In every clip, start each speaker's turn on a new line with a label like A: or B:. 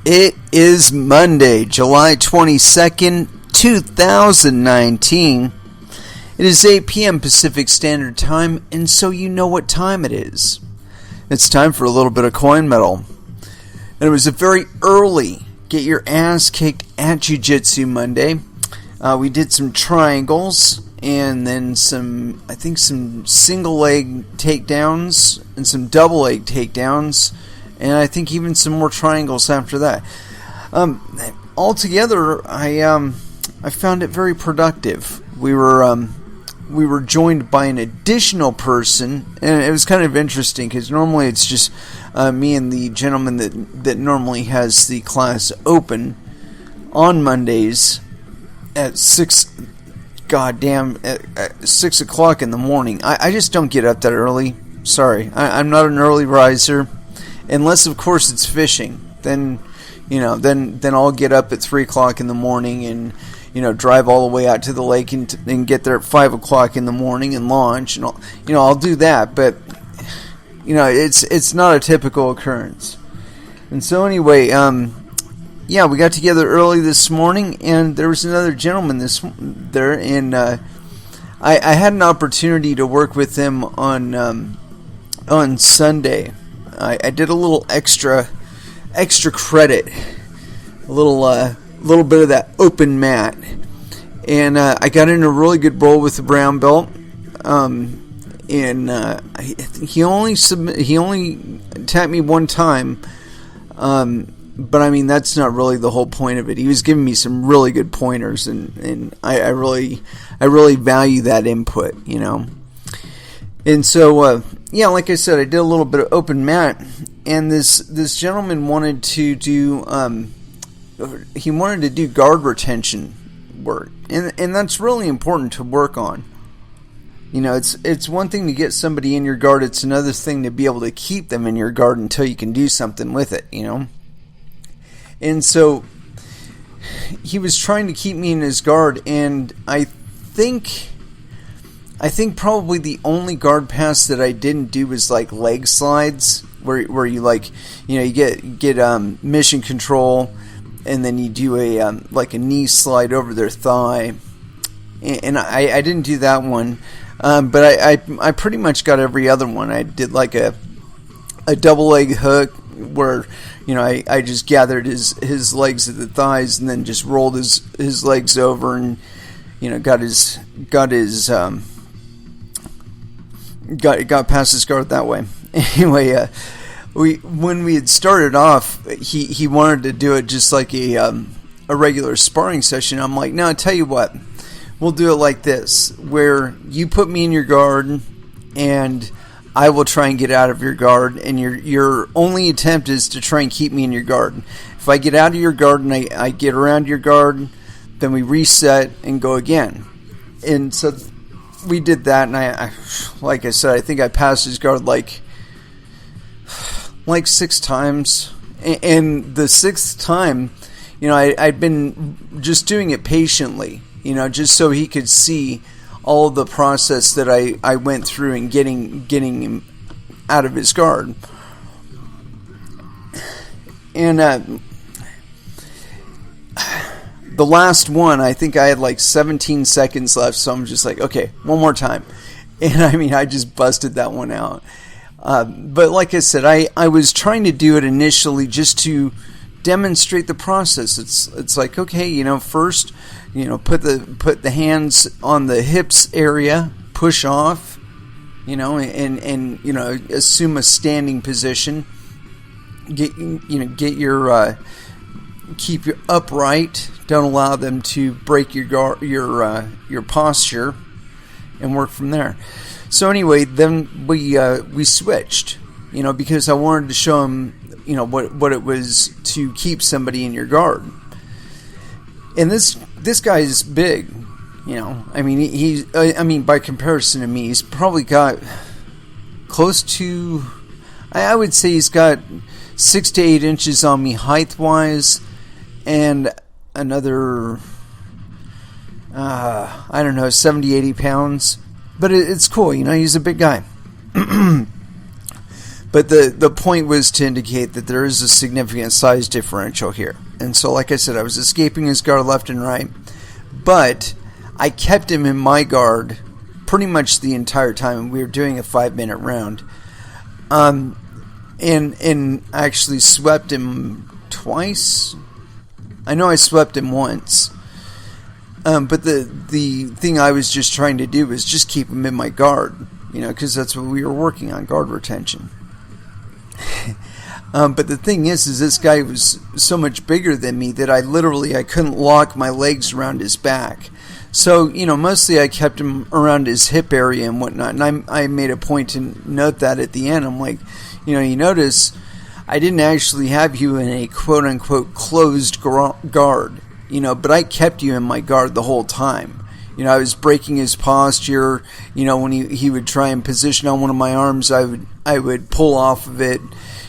A: It is Monday, July 22nd, 2019. It is 8 p.m. Pacific Standard Time, and so you know what time it is. It's time for a little bit of coin metal. And it was a very early get your ass kicked at Jiu-Jitsu Monday. We did some triangles, and then some single leg takedowns, and some double leg takedowns, and I think even some more triangles after that. Altogether, I found it very productive. We were joined by an additional person, and it was kind of interesting because normally it's just me and the gentleman that normally has the class open on Mondays at 6 o'clock in the morning. I just don't get up that early. Sorry, I'm not an early riser, unless of course it's fishing. Then I'll get up at 3 o'clock in the morning and drive all the way out to the lake and get there at 5 o'clock in the morning and launch, and I'll do that. But it's not a typical occurrence. And so anyway, we got together early this morning, and there was another gentleman there, and I had an opportunity to work with him on Sunday. I did a little extra credit, a little bit of that open mat, and I got in a really good roll with the brown belt. He only tapped me one time. But I mean, that's not really the whole point of it. He was giving me some really good pointers, and I really value that input, And so, like I said, I did a little bit of open mat, and this gentleman wanted to do guard retention work, and that's really important to work on. It's one thing to get somebody in your guard; it's another thing to be able to keep them in your guard until you can do something with it, And so he was trying to keep me in his guard, and I think probably the only guard pass that I didn't do was like leg slides, where you you get mission control, and then you do a knee slide over their thigh, and I didn't do that one, but I pretty much got every other one. I did like a double leg hook where I just gathered his legs at the thighs and then just rolled his legs over and got past his guard that way. Anyway, when we had started off, he wanted to do it just like a regular sparring session. I'm like, no, I tell you what, we'll do it like this, where you put me in your guard and I will try and get out of your guard, and your only attempt is to try and keep me in your guard. If I get out of your guard and I get around your guard, then we reset and go again. And so we did that, and I like I said, I think I passed his guard like 6 times. And the 6th time, I'd been just doing it patiently, just so he could see all of the process that I went through in getting him out of his guard. And the last one, I think I had like 17 seconds left, so I'm just like, okay, one more time. And I mean, I just busted that one out. But like I said, I was trying to do it initially just to demonstrate the process. It's like, okay, first, put the hands on the hips area, push off, and assume a standing position. Get your keep your upright. Don't allow them to break your posture, and work from there. So anyway, then we switched, because I wanted to show him, what it was to keep somebody in your guard. And this guy is big, I mean, by comparison to me, he's probably got close to, I would say he's got 6 to 8 inches on me height-wise, and another, 70, 80 pounds. But it's cool, he's a big guy. But the point was to indicate that there is a significant size differential here. And so, like I said, I was escaping his guard left and right. But I kept him in my guard pretty much the entire time. And we were doing a 5-minute round. And I actually swept him twice. I know I swept him once. But the thing I was just trying to do was just keep him in my guard. Because that's what we were working on, guard retention. But the thing is this guy was so much bigger than me that I couldn't lock my legs around his back. So, mostly I kept him around his hip area and whatnot. And I made a point to note that at the end. I'm like, you notice I didn't actually have you in a quote-unquote closed guard, but I kept you in my guard the whole time. I was breaking his posture. When he would try and position on one of my arms, I would pull off of it,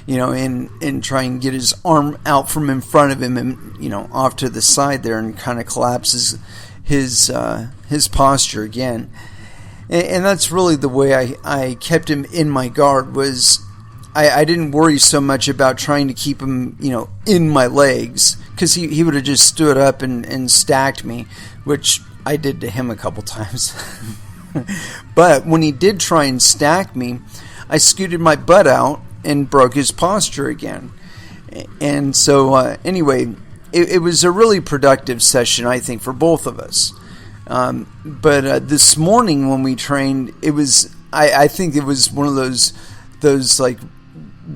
A: and try and get his arm out from in front of him and, off to the side there and kind of collapse his posture again. And that's really the way I kept him in my guard. Was I didn't worry so much about trying to keep him, in my legs, because he would have just stood up and stacked me, which I did to him a couple times. But when he did try and stack me, I scooted my butt out and broke his posture again. And so, anyway, it was a really productive session, I think, for both of us. But this morning when we trained, it was, I think it was one of those like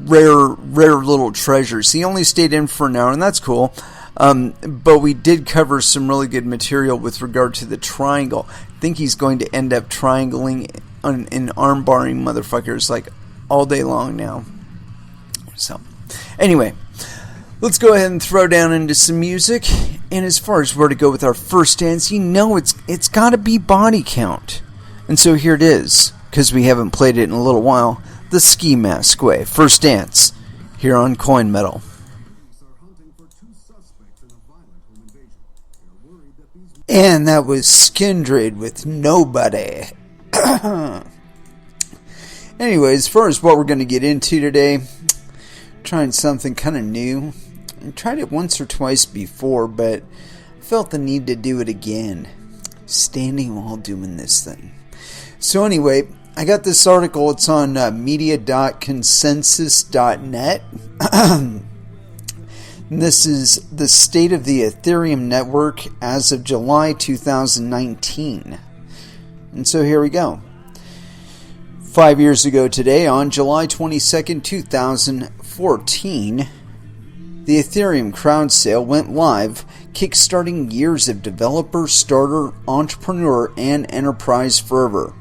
A: rare little treasures. He only stayed in for an hour, and that's cool. But we did cover some really good material with regard to the triangle. I think he's going to end up triangling and arm barring motherfuckers like all day long now. So, anyway, let's go ahead and throw down into some music. And as far as where to go with our first dance, it's got to be Body Count. And so here it is, because we haven't played it in a little while. The Ski Mask Way, First Dance, here on Coin Metal. And that was Skindred with Nobody. Anyways, as far as what we're going to get into today, trying something kind of new. I tried it once or twice before, but felt the need to do it again. Standing while doing this thing. So anyway, I got this article. It's on media.consensus.net. And this is the state of the Ethereum network as of July 2019. And so here we go. 5 years ago today, on July 22nd, 2014, the Ethereum crowd sale went live, kickstarting years of developer, starter, entrepreneur, and enterprise fervor.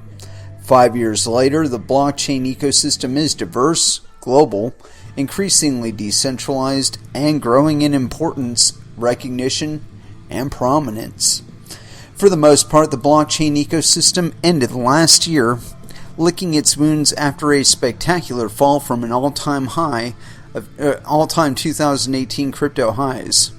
A: 5 years later, the blockchain ecosystem is diverse, global, increasingly decentralized, and growing in importance, recognition, and prominence. For the most part, the blockchain ecosystem ended last year, licking its wounds after a spectacular fall from an all-time 2018 crypto highs.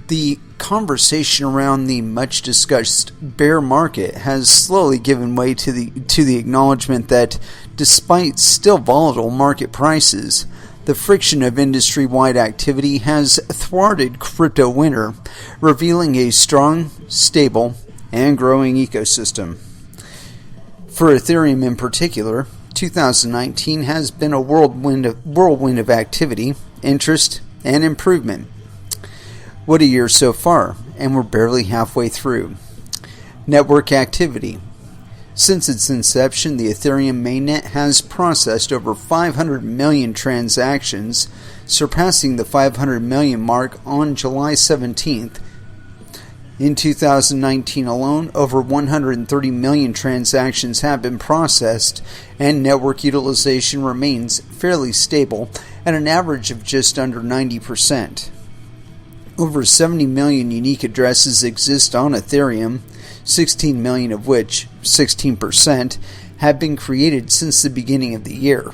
A: The conversation around the much-discussed bear market has slowly given way to the acknowledgement that, despite still volatile market prices, the friction of industry-wide activity has thwarted crypto winter, revealing a strong, stable, and growing ecosystem. For Ethereum in particular, 2019 has been a whirlwind of activity, interest, and improvement. What a year so far, and we're barely halfway through. Network activity. Since its inception, the Ethereum mainnet has processed over 500 million transactions, surpassing the 500 million mark on July 17th. In 2019 alone, over 130 million transactions have been processed, and network utilization remains fairly stable at an average of just under 90%. Over 70 million unique addresses exist on Ethereum, 16 million of which, 16%, have been created since the beginning of the year.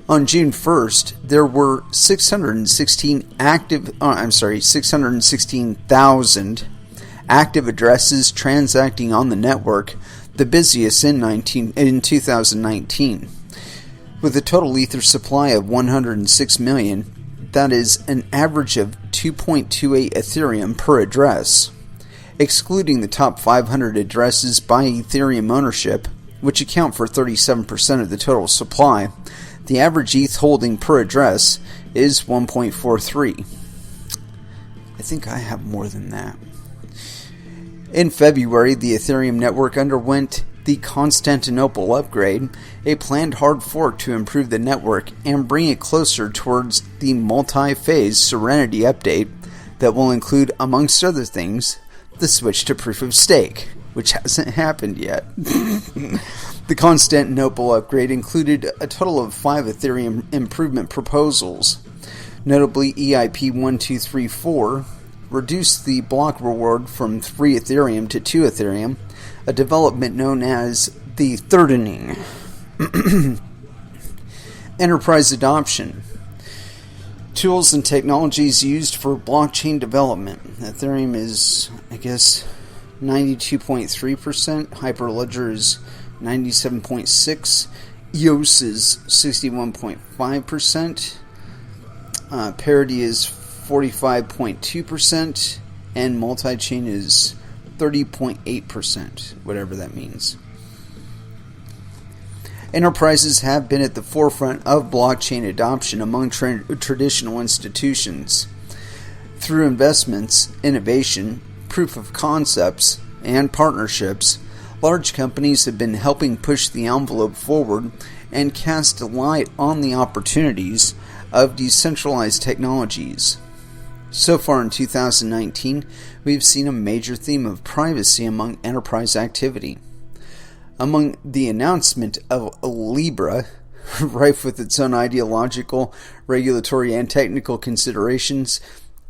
A: On June 1st, there were 616,000 active addresses transacting on the network, the busiest in 2019. With a total Ether supply of 106 million, that is an average of 2.28 Ethereum per address. Excluding the top 500 addresses by Ethereum ownership, which account for 37% of the total supply, the average ETH holding per address is 1.43. I think I have more than that. In February, the Ethereum network underwent the Constantinople upgrade, a planned hard fork to improve the network and bring it closer towards the multi-phase Serenity update that will include, amongst other things, the switch to proof of stake, which hasn't happened yet. The Constantinople upgrade included a total of 5 Ethereum improvement proposals. Notably, EIP 1234 reduced the block reward from 3 Ethereum to 2 Ethereum, a development known as the thirdening. Enterprise adoption. Tools and technologies used for blockchain development. Ethereum is, 92.3%. Hyperledger is 97.6%. EOS is 61.5%. Parity is 45.2%. And multi-chain is 30.8%, whatever that means. Enterprises have been at the forefront of blockchain adoption among traditional institutions. Through investments, innovation, proof of concepts, and partnerships, large companies have been helping push the envelope forward and cast a light on the opportunities of decentralized technologies. So far in 2019, we've seen a major theme of privacy among enterprise activity. Among the announcement of Libra, rife with its own ideological, regulatory, and technical considerations,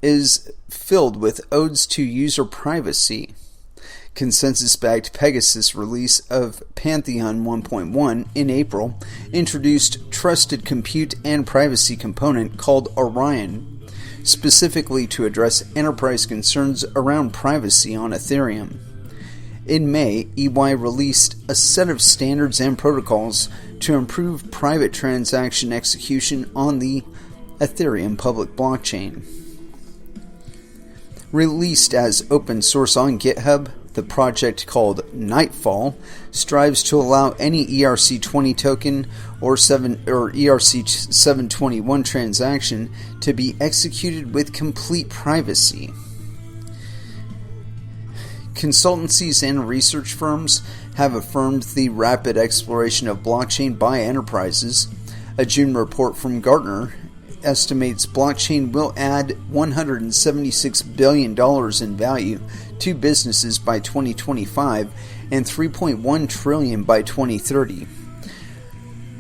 A: is filled with odes to user privacy. Consensus-backed Pegasus release of Pantheon 1.1 in April introduced trusted compute and privacy component called Orion, specifically to address enterprise concerns around privacy on Ethereum. In May, EY released a set of standards and protocols to improve private transaction execution on the Ethereum public blockchain. Released as open source on GitHub, the project called Nightfall strives to allow any ERC20 token or ERC721 transaction to be executed with complete privacy. Consultancies and research firms have affirmed the rapid exploration of blockchain by enterprises. A June report from Gartner estimates blockchain will add $176 billion in value to businesses by 2025 and $3.1 trillion by 2030.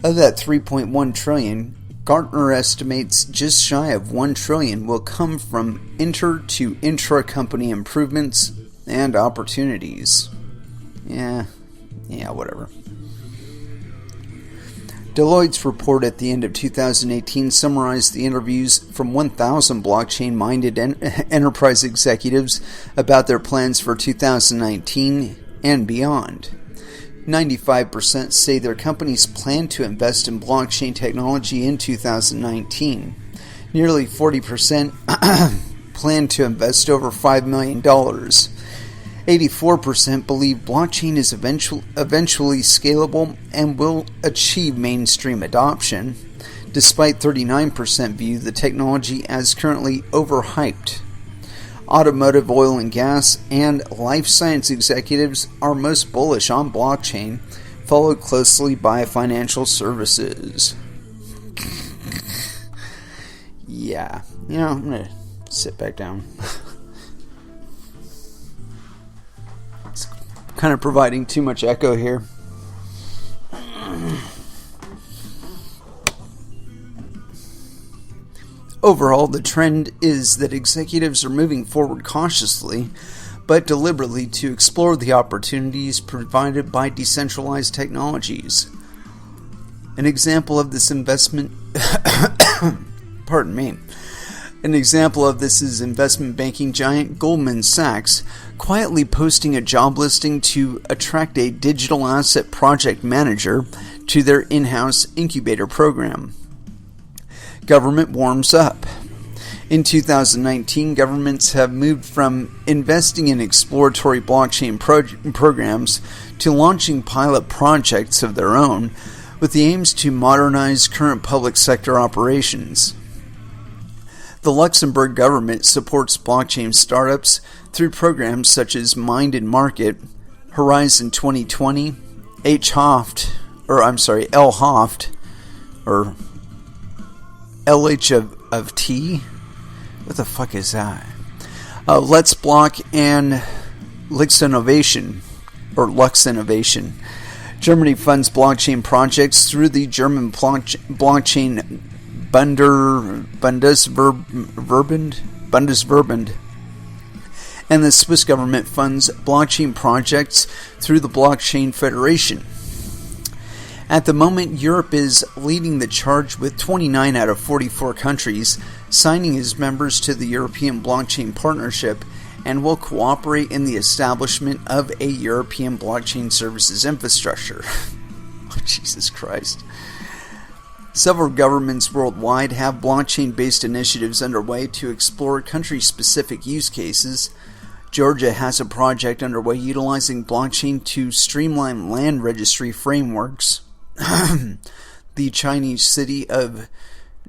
A: Of that $3.1 trillion, Gartner estimates just shy of $1 trillion will come from inter to intra-company improvements and opportunities. Yeah, whatever. Deloitte's report at the end of 2018 summarized the interviews from 1,000 blockchain-minded enterprise executives about their plans for 2019 and beyond. 95% say their companies plan to invest in blockchain technology in 2019. Nearly 40% plan to invest over $5 million. 84% believe blockchain is eventually scalable and will achieve mainstream adoption, despite 39% view the technology as currently overhyped. Automotive, oil and gas, and life science executives are most bullish on blockchain, followed closely by financial services. Yeah, I'm going to sit back down. Kind of providing too much echo here. Overall, the trend is that executives are moving forward cautiously, but deliberately to explore the opportunities provided by decentralized technologies. An example of this investment An example of this is investment banking giant Goldman Sachs quietly posting a job listing to attract a digital asset project manager to their in-house incubator program. Government warms up. In 2019, governments have moved from investing in exploratory blockchain programs to launching pilot projects of their own with the aims to modernize current public sector operations. The Luxembourg government supports blockchain startups through programs such as Mind and Market, Horizon 2020, LHOFT, or LH of T. What the fuck is that? Let's Block and Lux Innovation. Germany funds blockchain projects through the German blockchain Bundesverband, and the Swiss government funds blockchain projects through the Blockchain Federation. At the moment, Europe is leading the charge with 29 out of 44 countries signing as members to the European Blockchain Partnership and will cooperate in the establishment of a European blockchain services infrastructure. Oh, Jesus Christ. Several governments worldwide have blockchain-based initiatives underway to explore country-specific use cases. Georgia has a project underway utilizing blockchain to streamline land registry frameworks. The Chinese city of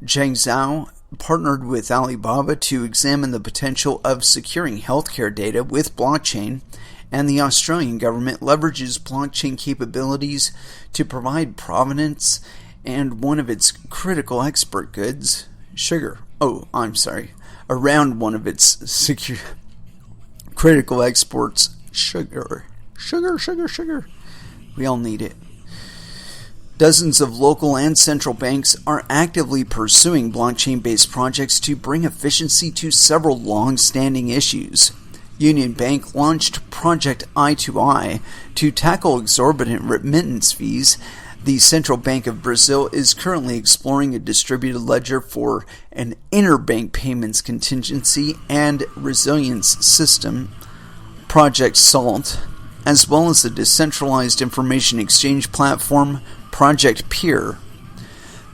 A: Zhengzhou partnered with Alibaba to examine the potential of securing healthcare data with blockchain, and the Australian government leverages blockchain capabilities to provide provenance and one of its critical export goods, sugar. Around one of its critical exports, sugar. Sugar. We all need it. Dozens of local and central banks are actively pursuing blockchain-based projects to bring efficiency to several long-standing issues. Union Bank launched Project I2I to tackle exorbitant remittance fees. The Central Bank of Brazil is currently exploring a distributed ledger for an interbank payments contingency and resilience system, Project SALT, as well as the decentralized information exchange platform, Project Peer.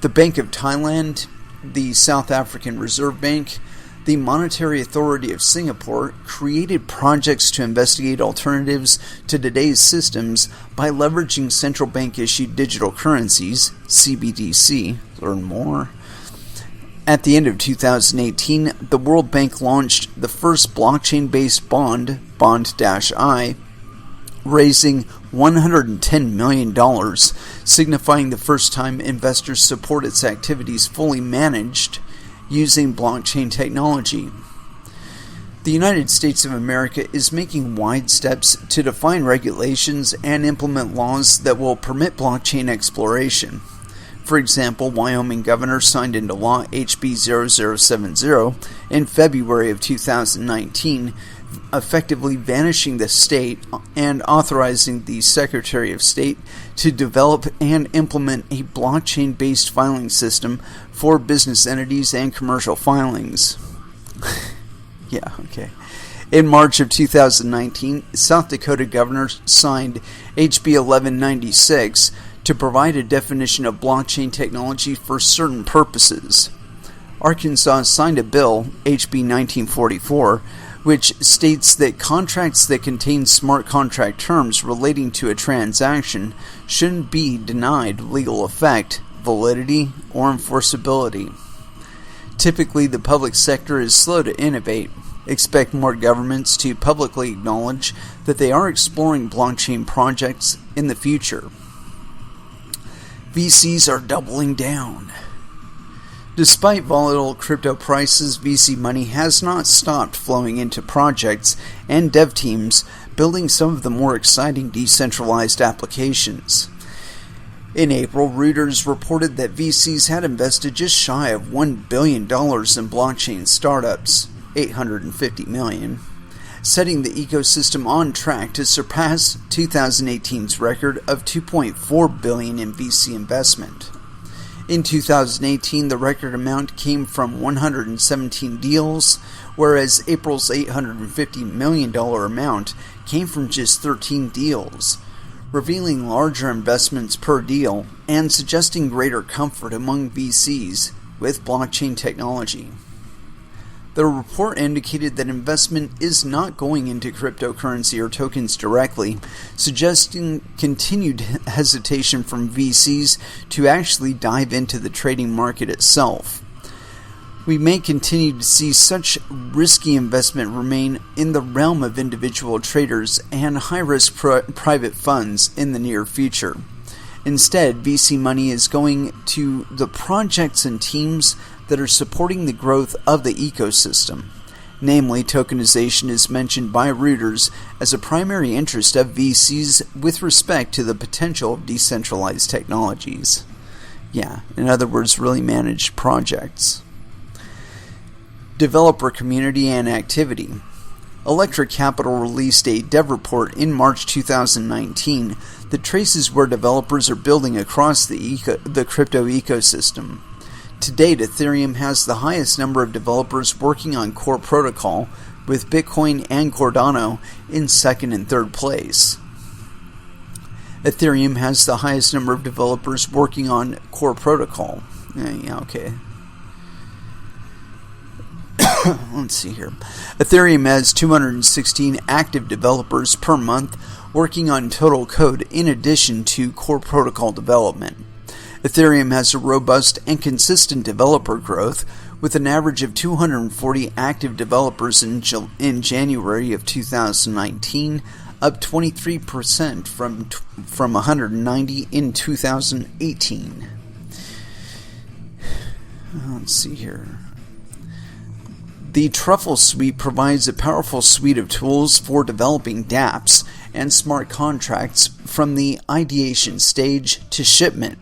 A: The Bank of Thailand, the South African Reserve Bank, the Monetary Authority of Singapore created projects to investigate alternatives to today's systems by leveraging central bank-issued digital currencies, CBDC. Learn more. At the end of 2018, the World Bank launched the first blockchain-based bond, Bond-I, raising $110 million, signifying the first time investors support its activities fully managed using blockchain technology. The United States of America is making wide steps to define regulations and implement laws that will permit blockchain exploration. For example, Wyoming governor signed into law HB 0070 in February of 2019, effectively vanishing the state and authorizing the Secretary of State to develop and implement a blockchain-based filing system for business entities and commercial filings. Yeah, okay. In March of 2019, South Dakota governor signed HB 1196 to provide a definition of blockchain technology for certain purposes. Arkansas signed a bill, HB 1944, which states that contracts that contain smart contract terms relating to a transaction shouldn't be denied legal effect, validity, or enforceability. Typically, the public sector is slow to innovate. Expect more governments to publicly acknowledge that they are exploring blockchain projects in the future. VCs are doubling down. Despite volatile crypto prices, VC money has not stopped flowing into projects and dev teams building some of the more exciting decentralized applications. In April, Reuters reported that VCs had invested just shy of $1 billion in blockchain startups, $850 million, setting the ecosystem on track to surpass 2018's record of $2.4 billion in VC investment. In 2018, the record amount came from 117 deals, whereas April's $850 million amount came from just 13 deals, revealing larger investments per deal and suggesting greater comfort among VCs with blockchain technology. The report indicated that investment is not going into cryptocurrency or tokens directly, suggesting continued hesitation from VCs to actually dive into the trading market itself. We may continue to see such risky investment remain in the realm of individual traders and high-risk private funds in the near future. Instead, VC money is going to the projects and teams that are supporting the growth of the ecosystem. Namely, tokenization is mentioned by Reuters as a primary interest of VCs with respect to the potential of decentralized technologies. Yeah, in other words, really managed projects. Developer community and activity. Electric Capital released a dev report in March 2019 that traces where developers are building across the crypto ecosystem. To date, Ethereum has the highest number of developers working on core protocol, with Bitcoin and Cardano in second and third place. Ethereum has the highest number of developers working on core protocol. Okay. Let's see here. Ethereum has 216 active developers per month working on total code in addition to core protocol development. Ethereum has a robust and consistent developer growth, with an average of 240 active developers in January of 2019, up 23% from 190 in 2018. Let's see here. The Truffle Suite provides a powerful suite of tools for developing dApps and smart contracts from the ideation stage to shipment.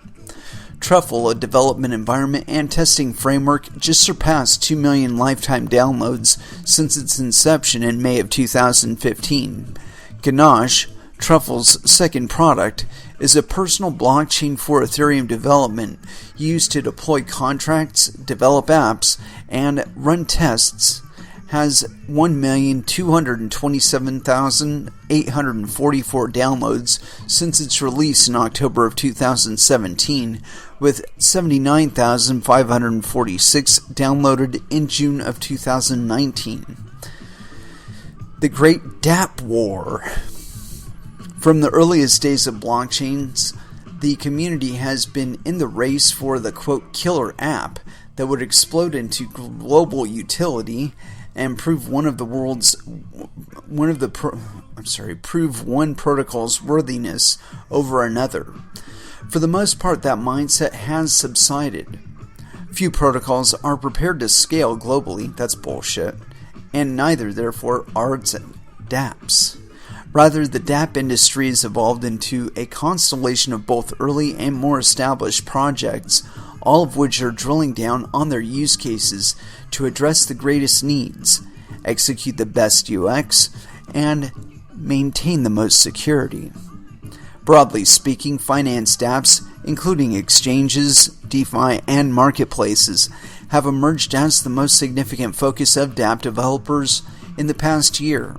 A: Truffle, a development environment and testing framework, just surpassed 2 million lifetime downloads since its inception in May of 2015. Ganache, Truffle's second product, is a personal blockchain for Ethereum development used to deploy contracts, develop apps, and run tests. Has 1,227,844 downloads since its release in October of 2017, with 79,546 downloaded in June of 2019. The Great dApp War. From the earliest days of blockchains, the community has been in the race for the quote killer app that would explode into global utility and prove one protocol's worthiness over another. For the most part, that mindset has subsided. Few protocols are prepared to scale globally, that's bullshit, and neither, therefore, are dApps. Rather, the dApp industry has evolved into a constellation of both early and more established projects, all of which are drilling down on their use cases to address the greatest needs, execute the best UX, and maintain the most security. Broadly speaking, finance dApps, including exchanges, DeFi, and marketplaces, have emerged as the most significant focus of dApp developers in the past year.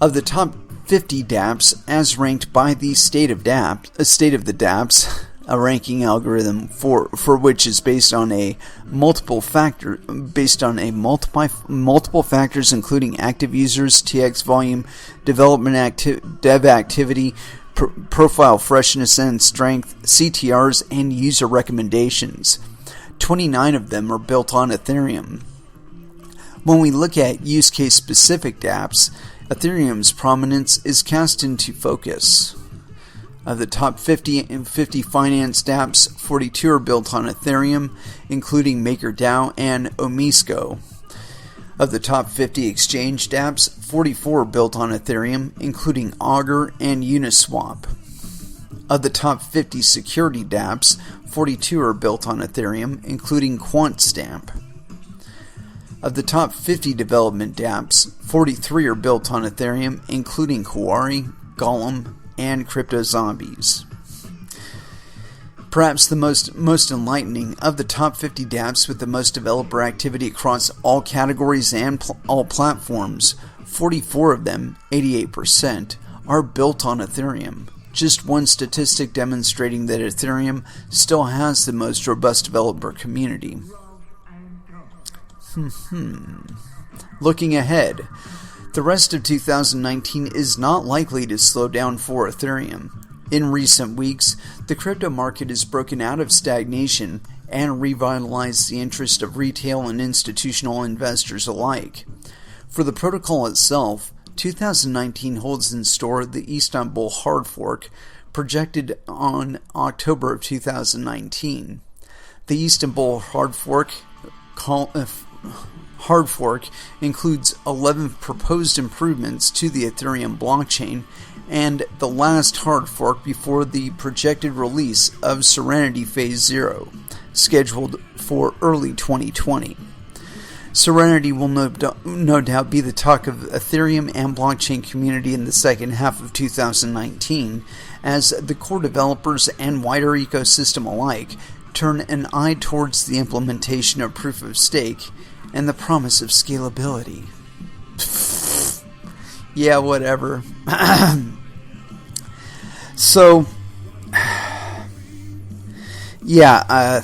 A: Of the top 50 dApps, as ranked by the State of the dApps, a ranking algorithm for which is based on multiple factors, including active users, TX volume, dev activity, profile freshness and strength, CTRs, and user recommendations. 29 of them are built on Ethereum. When we look at use case specific dApps, Ethereum's prominence is cast into focus. Of the top 50 finance dApps, 42 are built on Ethereum, including MakerDAO and Omisco. Of the top 50 exchange dApps, 44 are built on Ethereum, including Augur and Uniswap. Of the top 50 security dApps, 42 are built on Ethereum, including QuantStamp. Of the top 50 development dApps, 43 are built on Ethereum, including Kuari, Golem, and Crypto Zombies. Perhaps the most enlightening of the top 50 dApps with the most developer activity across all categories and all platforms, 44 of them, 88%, are built on Ethereum. Just one statistic demonstrating that Ethereum still has the most robust developer community. Looking ahead, the rest of 2019 is not likely to slow down for Ethereum. In recent weeks, the crypto market has broken out of stagnation and revitalized the interest of retail and institutional investors alike. For the protocol itself, 2019 holds in store the Istanbul hard fork, projected on October of 2019. The Istanbul hard fork includes 11 proposed improvements to the Ethereum blockchain and the last hard fork before the projected release of Serenity Phase 0, scheduled for early 2020. Serenity will no doubt be the talk of Ethereum and blockchain community in the second half of 2019, as the core developers and wider ecosystem alike turn an eye towards the implementation of proof of stake and the promise of scalability. Yeah, whatever. So, yeah,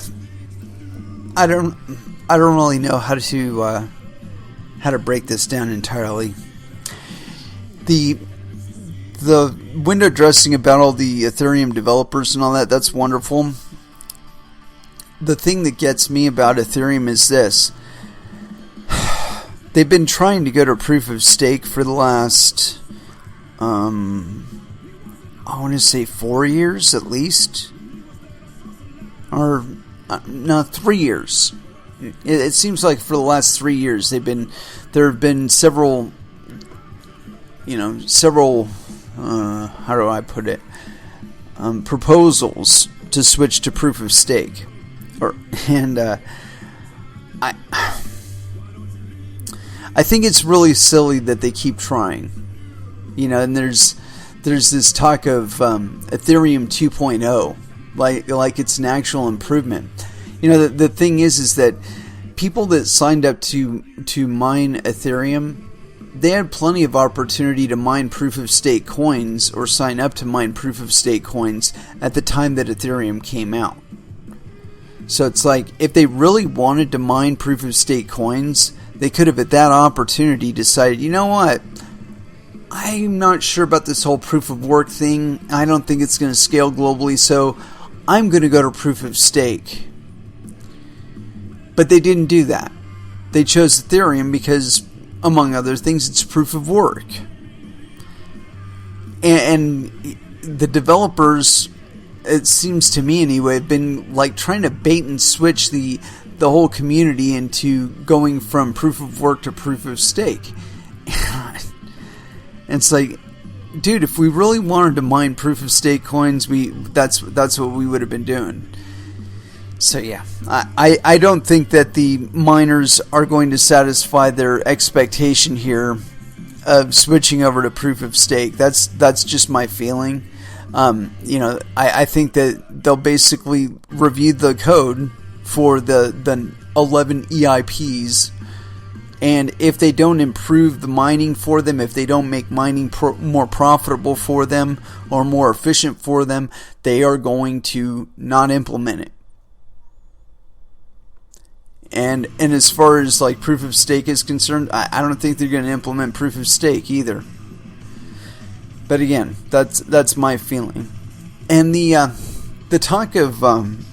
A: I don't really know how to break this down entirely. The window dressing about all the Ethereum developers and all that's wonderful. The thing that gets me about Ethereum is this. They've been trying to go to proof of stake for the last, I want to say 4 years at least. Or, no, 3 years. It seems like for the last 3 years there have been several, how do I put it, proposals to switch to proof of stake. I think it's really silly that they keep trying. And there's this talk of Ethereum 2.0, like it's an actual improvement. The thing is that people that signed up to mine Ethereum, they had plenty of opportunity to mine proof of stake coins or sign up to mine proof of stake coins at the time that Ethereum came out. So it's like, if they really wanted to mine proof of stake coins, they could have at that opportunity decided, you know what, I'm not sure about this whole proof of work thing. I don't think it's going to scale globally, so I'm going to go to proof of stake. But they didn't do that. They chose Ethereum because, among other things, it's proof of work. And the developers, it seems to me anyway, have been trying to bait and switch the whole community into going from proof of work to proof of stake. And it's like, dude, if we really wanted to mine proof of stake coins, that's what we would have been doing. So yeah, I don't think that the miners are going to satisfy their expectation here of switching over to proof of stake. That's just my feeling. I think that they'll basically review the code for the 11 EIPs, and if they don't improve the mining for them, if they don't make mining more profitable for them or more efficient for them, they are going to not implement it. And as far as proof of stake is concerned, I don't think they're going to implement proof of stake either. But again, that's my feeling. And the talk of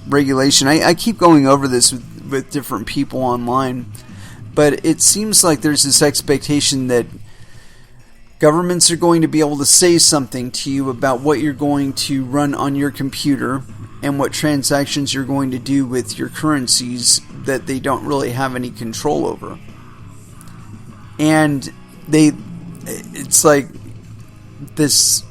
A: regulation, I keep going over this with different people online, but it seems like there's this expectation that governments are going to be able to say something to you about what you're going to run on your computer and what transactions you're going to do with your currencies that they don't really have any control over. And it's like this,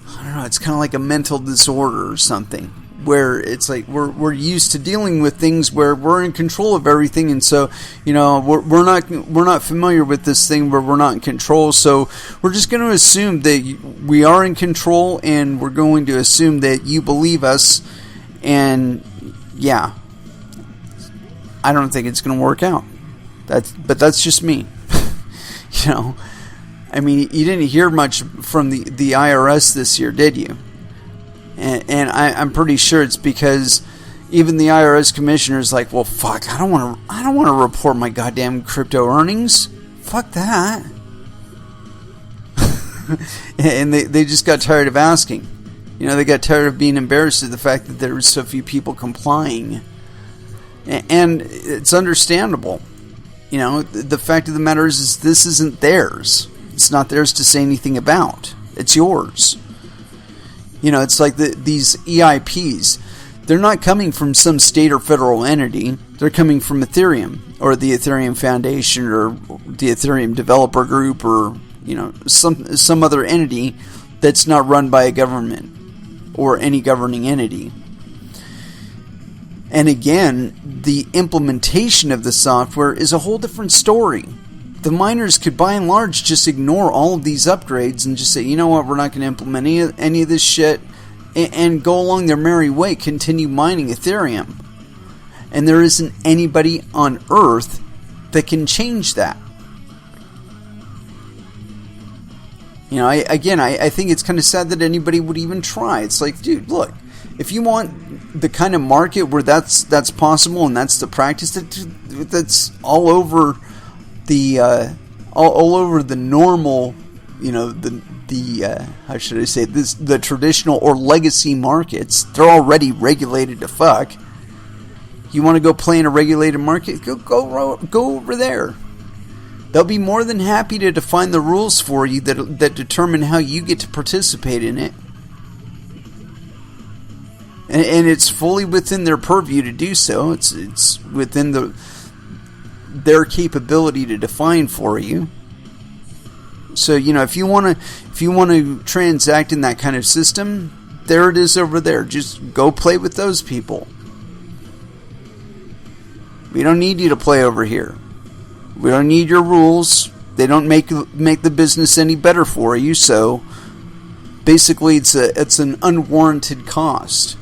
A: I don't know, it's kind of like a mental disorder or something, where it's like we're used to dealing with things where we're in control of everything, and so we're not familiar with this thing where we're not in control, so we're just going to assume that we are in control, and we're going to assume that you believe us, And yeah, I don't think it's going to work out. But that's just me. You know, I mean, you didn't hear much from the IRS this year, did you? And I'm pretty sure it's because even the IRS commissioner's like, well, fuck, I don't want to report my goddamn crypto earnings. Fuck that. And they just got tired of asking. You know, they got tired of being embarrassed at the fact that there were so few people complying. And it's understandable. You know, the fact of the matter is this isn't theirs. It's not theirs to say anything about. It's yours. You know, it's like these EIPs. They're not coming from some state or federal entity. They're coming from Ethereum or the Ethereum Foundation or the Ethereum Developer Group or, you know, some other entity that's not run by a government or any governing entity. And again, the implementation of the software is a whole different story. The miners could, by and large, just ignore all of these upgrades and just say, you know what, we're not going to implement any of this shit, and go along their merry way, continue mining Ethereum. And there isn't anybody on Earth that can change that. You know, I think it's kind of sad that anybody would even try. It's like, dude, look, if you want the kind of market where that's possible and that's the practice that's all over the all over the normal, you know, the how should I say this, the traditional or legacy markets, they're already regulated to fuck. You want to go play in a regulated market? Go over there. They'll be more than happy to define the rules for you that determine how you get to participate in it. And it's fully within their purview to do so. It's within their capability to define for you. So, you know, if you want to transact in that kind of system, there it is over there. Just go play with those people. We don't need you to play over here. We don't need your rules. They don't make the business any better for you. So basically, it's an unwarranted cost.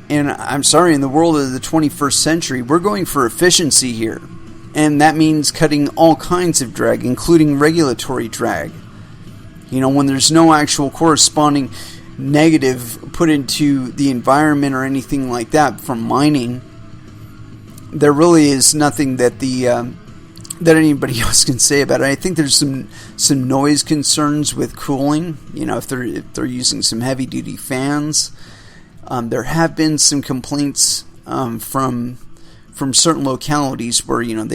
A: And I'm sorry, in the world of the 21st century, we're going for efficiency here. And that means cutting all kinds of drag, including regulatory drag. You know, when there's no actual corresponding negative put into the environment or anything like that from mining, there really is nothing that that anybody else can say about it. I think there's some noise concerns with cooling. You know, if they're using some heavy duty fans. There have been some complaints from certain localities where, you know,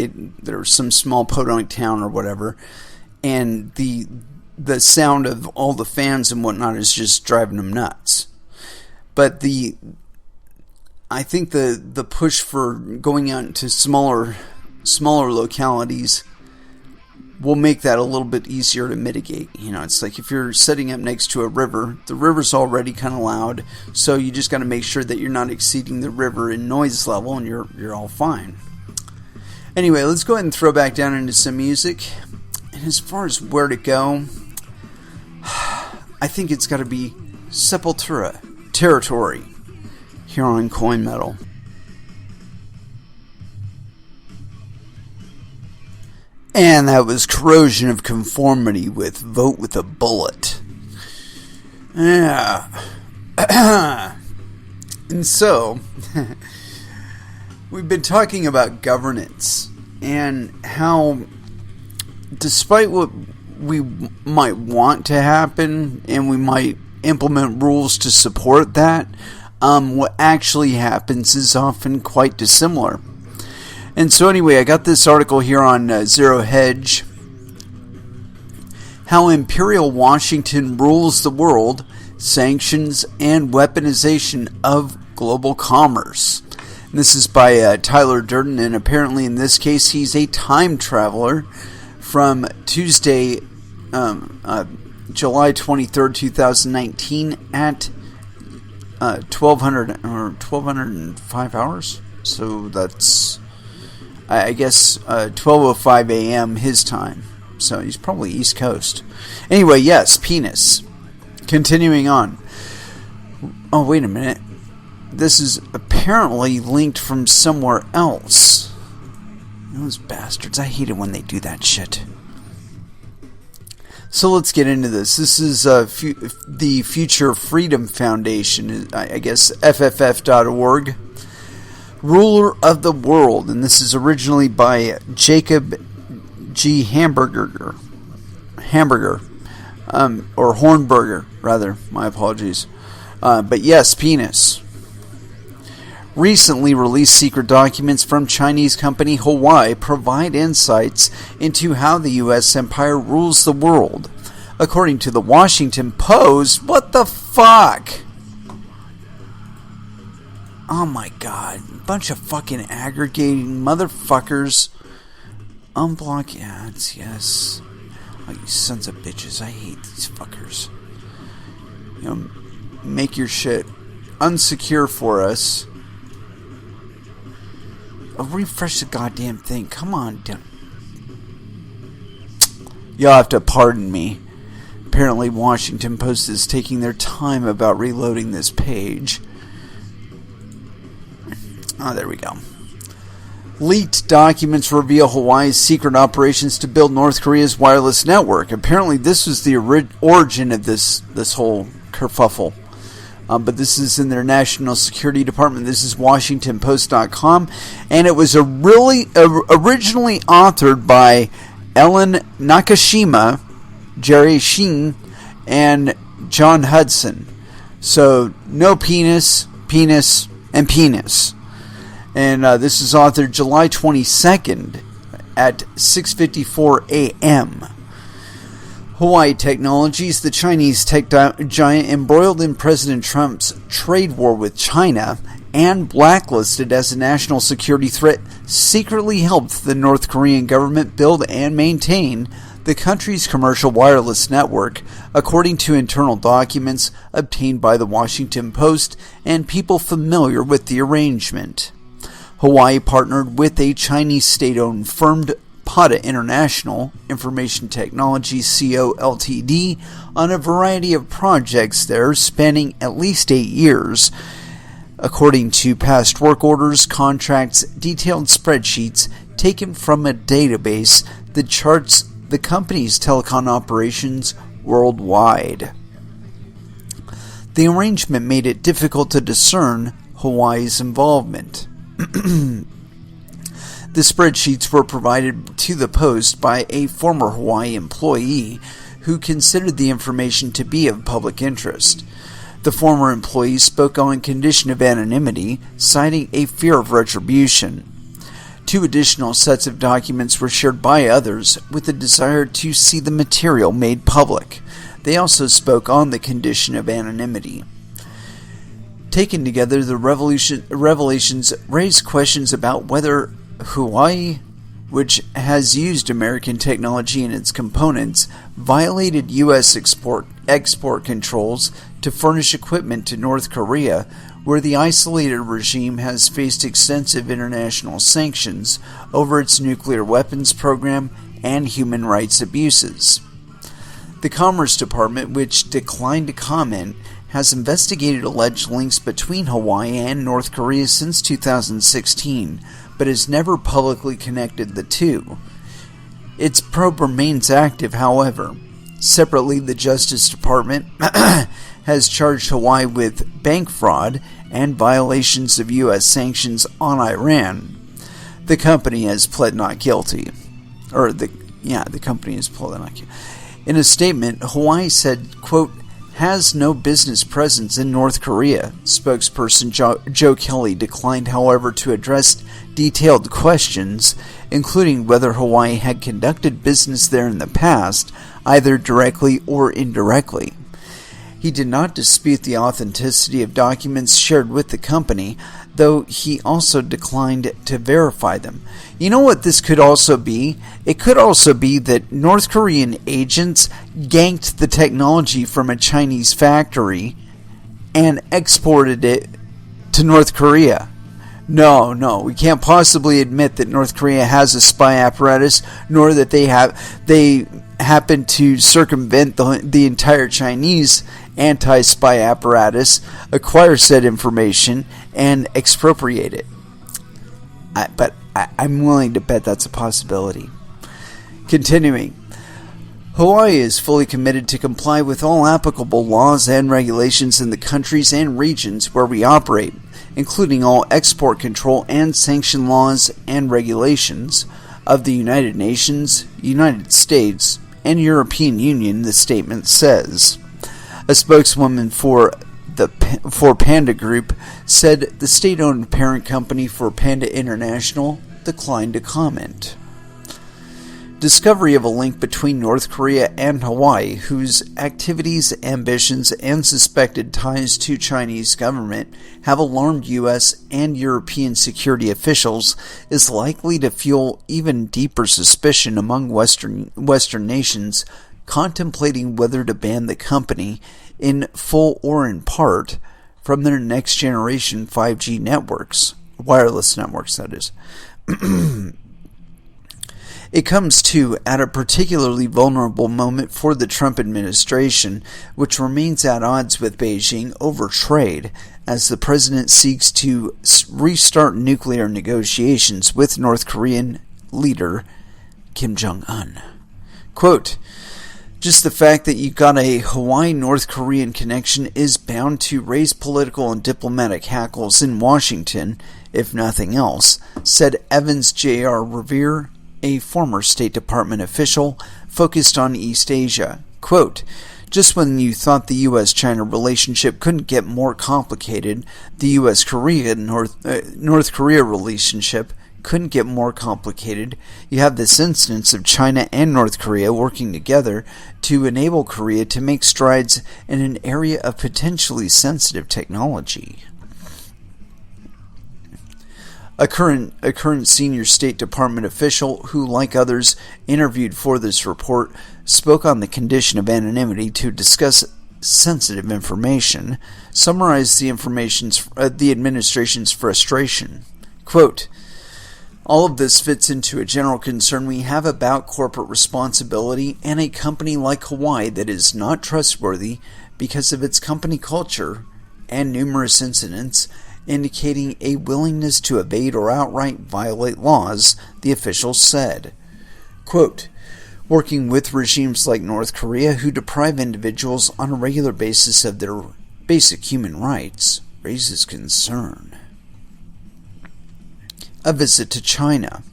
A: there's some small podunk town or whatever, and the sound of all the fans and whatnot is just driving them nuts. But I think the push for going out to smaller localities will make that a little bit easier to mitigate. You know, it's like if you're setting up next to a river, the river's already kind of loud, so you just got to make sure that you're not exceeding the river in noise level, and you're all fine. Anyway, let's go ahead and throw back down into some music. And as far as where to go, I think it's got to be Sepultura territory here on Coin Metal. And that was Corrosion of Conformity with Vote with a Bullet. Yeah. And so, we've been talking about governance and how, despite what we might want to happen and we might implement rules to support that, what actually happens is often quite dissimilar. And so anyway, I got this article here on Zero Hedge. How Imperial Washington Rules the World, Sanctions and Weaponization of Global Commerce. And this is by Tyler Durden, and apparently in this case he's a time traveler from Tuesday, July 23rd, 2019 at 1205 hours. So that's, I guess, 12:05 a.m. his time. So he's probably East Coast. Anyway, yes, penis. Continuing on. Oh, wait a minute. This is apparently linked from somewhere else. Those bastards. I hate it when they do that shit. So let's get into this. This is the Future Freedom Foundation, I guess FFF.org. Ruler of the World, and this is originally by Jacob G. Hamburger, or Hornberger, rather. My apologies. But yes, penis. Recently released secret documents from Chinese company Huawei provide insights into how the U.S. empire rules the world. According to the Washington Post, what the fuck? Oh my god, bunch of fucking aggregating motherfuckers. Unblock ads, yes. Oh, you sons of bitches, I hate these fuckers. You know, make your shit unsecure for us. Oh, refresh the goddamn thing. Come on. You'll have to pardon me. Apparently, Washington Post is taking their time about reloading this page. Oh, there we go. Leaked documents reveal Hawaii's secret operations to build North Korea's wireless network. Apparently, this was the origin of this whole kerfuffle. But this is in their National Security Department. This is WashingtonPost.com. And it was originally authored by Ellen Nakashima, Jerry Sheen, and John Hudson. So, no penis, penis, and penis. And this is authored July 22nd at 6:54 a.m. Hawaii Technologies, the Chinese tech giant embroiled in President Trump's trade war with China and blacklisted as a national security threat, secretly helped the North Korean government build and maintain the country's commercial wireless network, according to internal documents obtained by the Washington Post and people familiar with the arrangement. Hawaii partnered with a Chinese state-owned firm, PATA International Information Technology Co. Ltd. on a variety of projects there spanning at least 8 years. According to past work orders, contracts, detailed spreadsheets taken from a database that charts the company's telecom operations worldwide. The arrangement made it difficult to discern Hawaii's involvement. The spreadsheets were provided to the Post by a former Hawaii employee who considered the information to be of public interest. The former employee spoke on condition of anonymity, citing a fear of retribution. 2 additional sets of documents were shared by others with a desire to see the material made public. They also spoke on the condition of anonymity. Taken together, the revelations raise questions about whether Hawaii, which has used American technology in its components, violated U.S. export controls to furnish equipment to North Korea, where the isolated regime has faced extensive international sanctions over its nuclear weapons program and human rights abuses. The Commerce Department, which declined to comment, has investigated alleged links between Hawaii and North Korea since 2016, but has never publicly connected the two. Its probe remains active, however. Separately, the Justice Department has charged Hawaii with bank fraud and violations of U.S. sanctions on Iran. The company has pled not guilty. The company has pled not guilty. In a statement, Hawaii said, quote, has no business presence in North Korea. Spokesperson Joe Kelly declined, however, to address detailed questions, including whether Hawaii had conducted business there in the past, either directly or indirectly. He did not dispute the authenticity of documents shared with the company, though he also declined to verify them. You know what this could also be? It could also be that North Korean agents ganked the technology from a Chinese factory and exported it to North Korea. No, we can't possibly admit that North Korea has a spy apparatus, nor that they happen to circumvent the entire Chinese anti-spy apparatus acquire said information and expropriate it. But I'm willing to bet that's a possibility. Continuing, Hawaii is fully committed to comply with all applicable laws and regulations in the countries and regions where we operate, including all export control and sanction laws and regulations of the United Nations, United States, and European Union, the statement says. A spokeswoman for Panda Group said the state-owned parent company for Panda International declined to comment. Discovery of a link between North Korea and Hawaii, whose activities, ambitions, and suspected ties to Chinese government have alarmed U.S. and European security officials, is likely to fuel even deeper suspicion among Western nations contemplating whether to ban the company, in full or in part, from their next-generation 5G networks, wireless networks, that is. It comes, too, at a particularly vulnerable moment for the Trump administration, which remains at odds with Beijing over trade, as the president seeks to restart nuclear negotiations with North Korean leader Kim Jong-un. Quote, just the fact that you got a Hawaii-North Korean connection is bound to raise political and diplomatic hackles in Washington, if nothing else, said Evans J.R. Revere, a former State Department official focused on East Asia. Quote, just when you thought the U.S.-China relationship couldn't get more complicated, the U.S.-North Korea relationship couldn't get more complicated. You have this instance of China and North Korea working together to enable Korea to make strides in an area of potentially sensitive technology. A current senior State Department official who, like others, interviewed for this report, spoke on the condition of anonymity to discuss sensitive information, summarized the administration's frustration. Quote, all of this fits into a general concern we have about corporate responsibility and a company like Hawaii that is not trustworthy because of its company culture and numerous incidents indicating a willingness to evade or outright violate laws, the officials said. Quote, working with regimes like North Korea who deprive individuals on a regular basis of their basic human rights raises concern. A visit to China.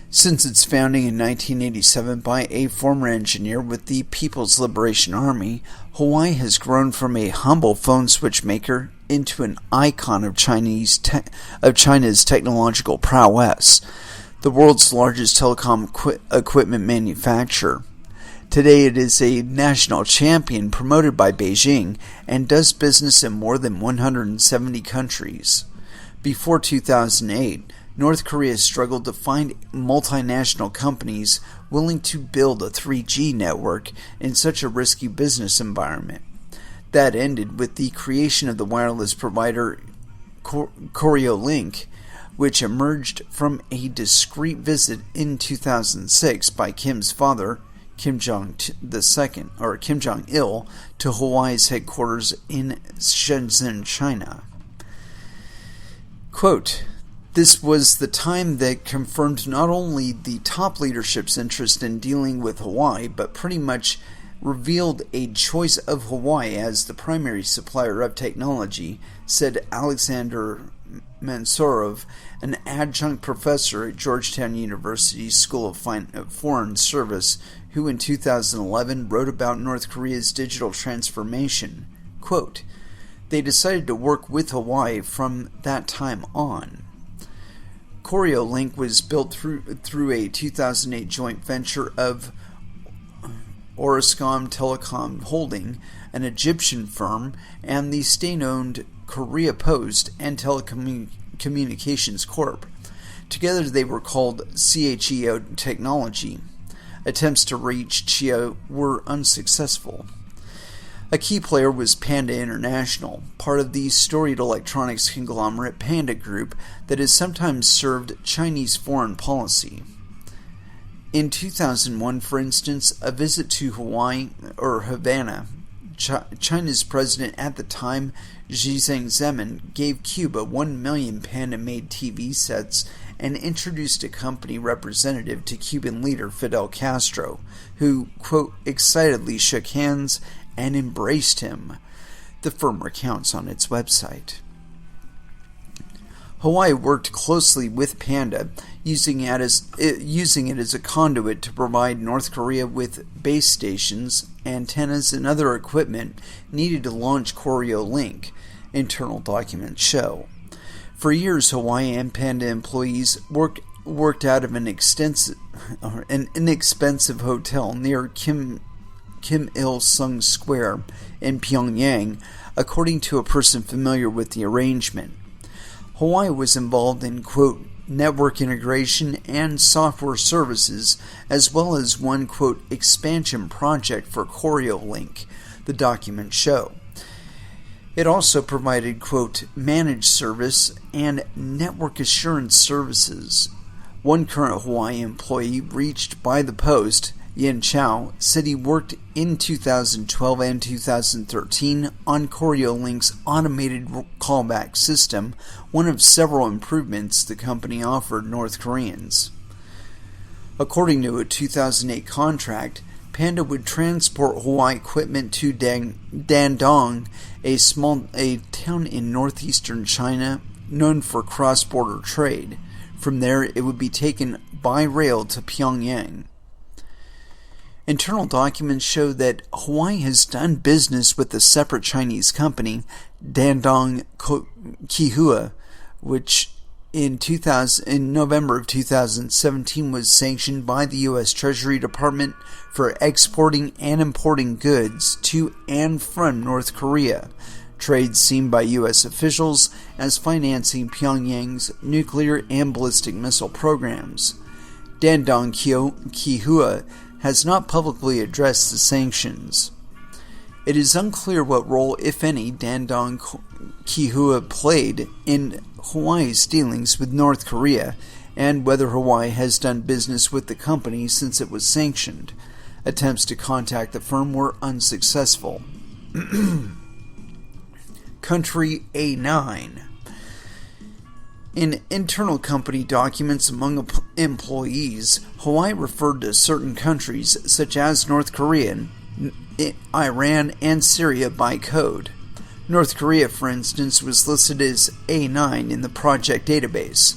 A: Since its founding in 1987 by a former engineer with the People's Liberation Army, Hawaii has grown from a humble phone switch maker into an icon of China's technological prowess, the world's largest telecom equipment manufacturer. Today it is a national champion promoted by Beijing and does business in more than 170 countries. Before 2008, North Korea struggled to find multinational companies willing to build a 3G network in such a risky business environment. That ended with the creation of the wireless provider Koreolink, which emerged from a discreet visit in 2006 by Kim's father, Kim Jong-il, to Hawaii's headquarters in Shenzhen, China. Quote, this was the time that confirmed not only the top leadership's interest in dealing with Hawaii, but pretty much revealed a choice of Hawaii as the primary supplier of technology, said Alexander Mansurov, an adjunct professor at Georgetown University's School of Foreign Service, who in 2011 wrote about North Korea's digital transformation. Quote, they decided to work with Hawaii from that time on. Koreolink was built through a 2008 joint venture of Orascom Telecom Holding, an Egyptian firm, and the state-owned Korea Post and Telecommunications Corp. Together they were called CHEO Technology. Attempts to reach CHEO were unsuccessful. A key player was Panda International, part of the storied electronics conglomerate Panda Group that has sometimes served Chinese foreign policy. In 2001, for instance, a visit to Havana, China's president at the time, Xi Zemin, gave Cuba 1 million Panda-made TV sets and introduced a company representative to Cuban leader Fidel Castro, who, quote, excitedly shook hands and embraced him, the firm recounts on its website. Hawaii worked closely with Panda, using it as a conduit to provide North Korea with base stations, antennas, and other equipment needed to launch Koryo Link, internal documents show. For years, Hawaii and Panda employees worked out of an inexpensive hotel near Kim Il-sung Square in Pyongyang, according to a person familiar with the arrangement. Hawaii was involved in, quote, network integration and software services, as well as one, quote, expansion project for Koryo Link, the documents show. It also provided, quote, managed service and network assurance services. One current Hawaii employee reached by the Post, Yin Chow, said he worked in 2012 and 2013 on Koryo Link's automated callback system, one of several improvements the company offered North Koreans. According to a 2008 contract, Panda would transport Hawaii equipment to Dandong, a town in northeastern China known for cross-border trade. From there, it would be taken by rail to Pyongyang. Internal documents show that Hawaii has done business with a separate Chinese company, Dandong Kihua, which in November of 2017 was sanctioned by the U.S. Treasury Department for exporting and importing goods to and from North Korea, trade seen by U.S. officials as financing Pyongyang's nuclear and ballistic missile programs. Dandong Kihua has not publicly addressed the sanctions. It is unclear what role, if any, Dandong Kihua played in Hawaii's dealings with North Korea, and whether Hawaii has done business with the company since it was sanctioned. Attempts to contact the firm were unsuccessful. Country A9. In internal company documents among employees, Hawaii referred to certain countries such as North Korea, Iran, and Syria by code. North Korea, for instance, was listed as A9 in the project database.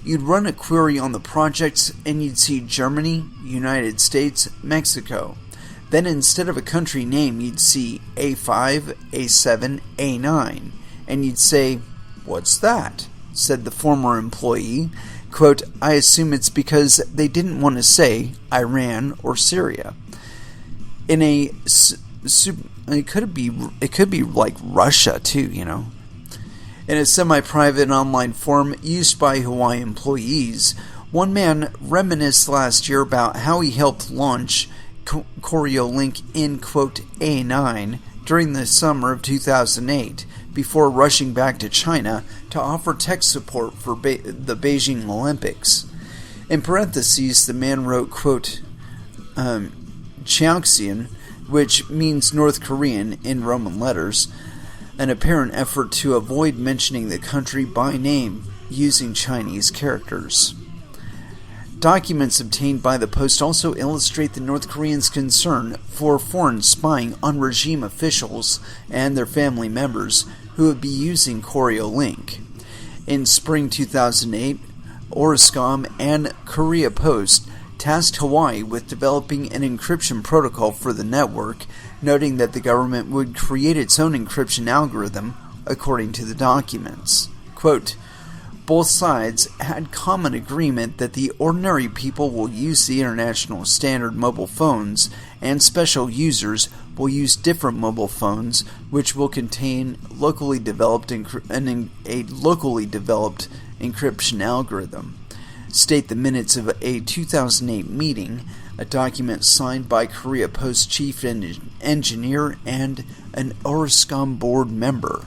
A: You'd run a query on the projects and you'd see Germany, United States, Mexico. Then instead of a country name, you'd see A5, A7, A9, and you'd say, "What's that?" said the former employee. Quote, "I assume it's because they didn't want to say Iran or Syria." In it could be like Russia too, you know. In a semi-private online forum used by Hawaii employees, one man reminisced last year about how he helped launch Koryo Link in, quote, A9 during the summer of 2008, before rushing back to China to offer tech support for the Beijing Olympics. In parentheses, the man wrote, quote, Cheongsien, which means North Korean in Roman letters, an apparent effort to avoid mentioning the country by name using Chinese characters. Documents obtained by the Post also illustrate the North Koreans' concern for foreign spying on regime officials and their family members who would be using Koryo Link. In spring 2008, Orascom and Korea Post tasked Hawaii with developing an encryption protocol for the network, noting that the government would create its own encryption algorithm, according to the documents. Quote, "Both sides had common agreement that the ordinary people will use the international standard mobile phones, and special users will use different mobile phones, which will contain a locally developed encryption algorithm," state the minutes of a 2008 meeting, a document signed by Korea Post chief engineer and an Orascom board member.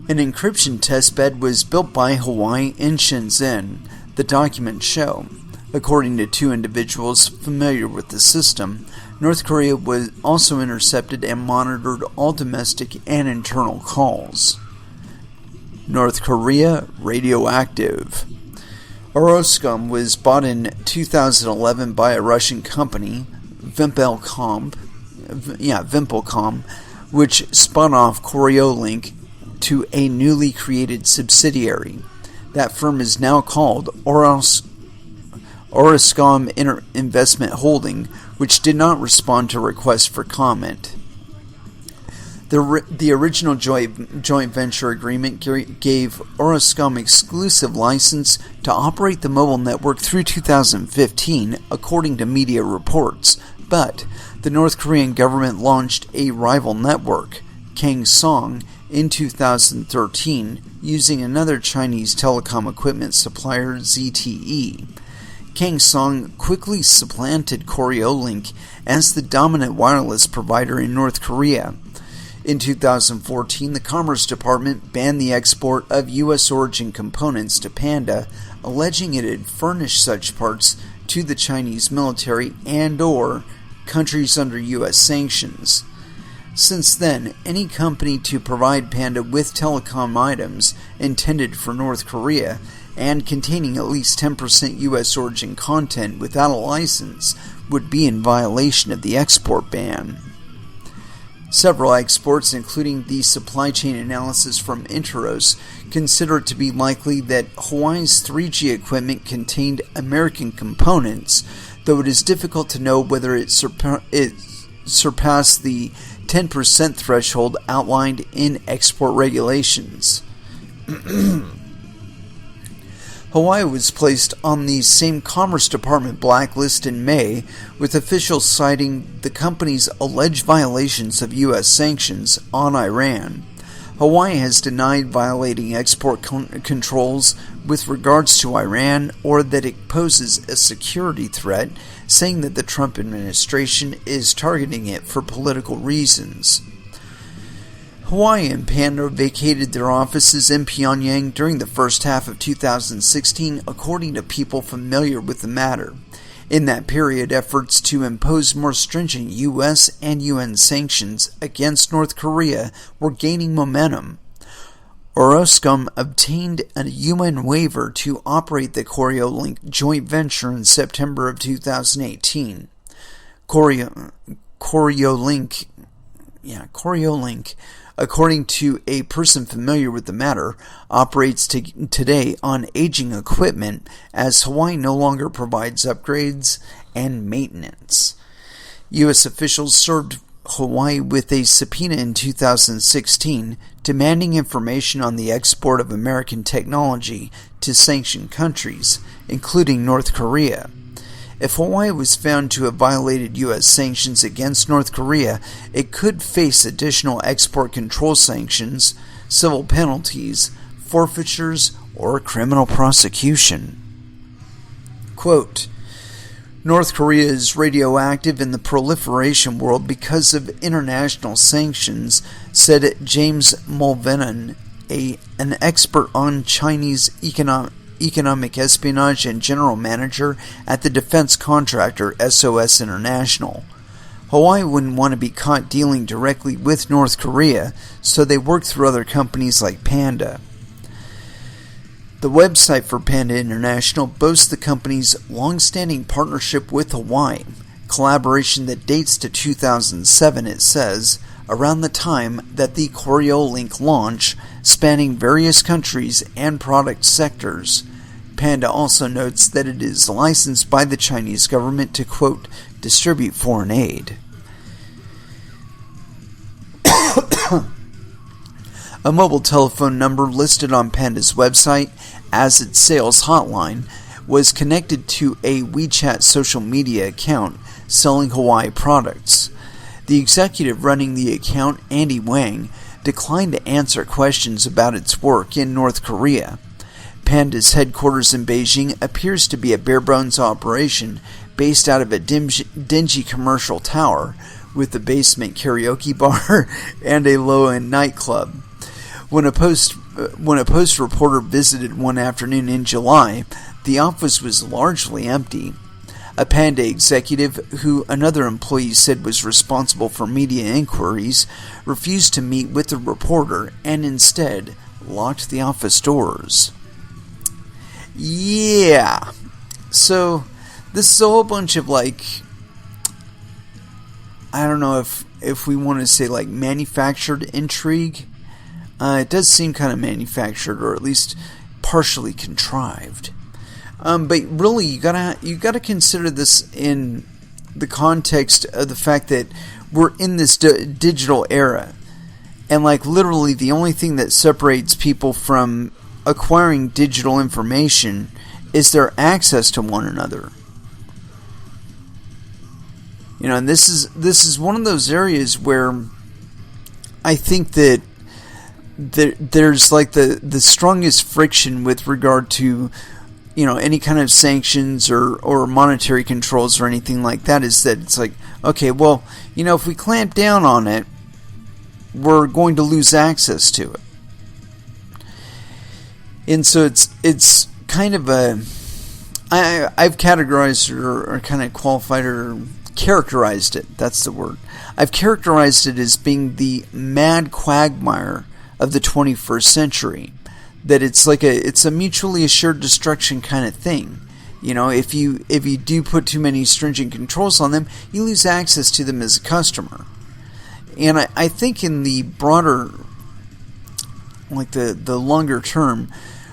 A: An encryption testbed was built by Hawaii in Shenzhen, the documents show. According to two individuals familiar with the system, North Korea was also intercepted and monitored all domestic and internal calls. North Korea radioactive. Oroscom was bought in 2011 by a Russian company, Vimpelcom, which spun off Koreolink to a newly created subsidiary. That firm is now called Oroscom Investment Holding, which did not respond to requests for comment. The original joint venture agreement gave Oroscom exclusive license to operate the mobile network through 2015, according to media reports, but the North Korean government launched a rival network, Kangsong, in 2013, using another Chinese telecom equipment supplier, ZTE. Kangsong quickly supplanted Koreolink as the dominant wireless provider in North Korea. In 2014, the Commerce Department banned the export of U.S. origin components to Panda, alleging it had furnished such parts to the Chinese military and/or countries under U.S. sanctions. Since then, any company to provide Panda with telecom items intended for North Korea and containing at least 10% U.S. origin content without a license would be in violation of the export ban. Several experts, including the supply chain analysis from Interos, consider it to be likely that Hawaii's 3G equipment contained American components, though it is difficult to know whether it surpassed the 10% threshold outlined in export regulations. Hawaii was placed on the same Commerce Department blacklist in May, with officials citing the company's alleged violations of U.S. sanctions on Iran. Hawaii has denied violating export controls with regards to Iran or that it poses a security threat, saying that the Trump administration is targeting it for political reasons. Hawaii and Panda vacated their offices in Pyongyang during the first half of 2016, according to people familiar with the matter. In that period, efforts to impose more stringent U.S. and UN sanctions against North Korea were gaining momentum. Oroscom obtained a UN waiver to operate the Koreolink joint venture in September of 2018. Koreolink, according to a person familiar with the matter, operates today on aging equipment as Hawaii no longer provides upgrades and maintenance. U.S. officials served Hawaii with a subpoena in 2016 demanding information on the export of American technology to sanctioned countries, including North Korea. If Hawaii was found to have violated U.S. sanctions against North Korea, it could face additional export control sanctions, civil penalties, forfeitures, or criminal prosecution. Quote, North Korea is radioactive in the proliferation world because of international sanctions, said James Mulvenon, an expert on Chinese economic espionage and general manager at the defense contractor SOS International. Hawaii wouldn't want to be caught dealing directly with North Korea, so they worked through other companies like Panda. The website for Panda International boasts the company's long-standing partnership with Hawaii, collaboration that dates to 2007, it says, around the time that the Koreolink launch, spanning various countries and product sectors. Panda also notes that it is licensed by the Chinese government to, quote, distribute foreign aid. A mobile telephone number listed on Panda's website as its sales hotline was connected to a WeChat social media account selling Hawaii products. The executive running the account, Andy Wang, declined to answer questions about its work in North Korea. Panda's headquarters in Beijing appears to be a bare-bones operation based out of a dingy commercial tower with a basement karaoke bar and a low-end nightclub. When a when a Post reporter visited one afternoon in July, the office was largely empty. A Panda executive, who another employee said was responsible for media inquiries, refused to meet with the reporter and instead locked the office doors. Yeah. So, this is a whole bunch of, like, I don't know if we want to say, like, manufactured intrigue. It does seem kind of manufactured, or at least partially contrived. But really, you gotta consider this in the context of the fact that we're in this digital era, and like literally, the only thing that separates people from acquiring digital information is their access to one another. You know, and this is one of those areas where I think that there's like the strongest friction with regard to, you know, any kind of sanctions or monetary controls or anything like that, is that it's like, okay, well, you know, if we clamp down on it, we're going to lose access to it. And so it's kind of I've categorized or kind of qualified or characterized it, that's the word. I've characterized it as being the mad quagmire of the 21st century. That it's like it's a mutually assured destruction kind of thing. You know, if you do put too many stringent controls on them, you lose access to them as a customer. And I think in the broader, like the longer term,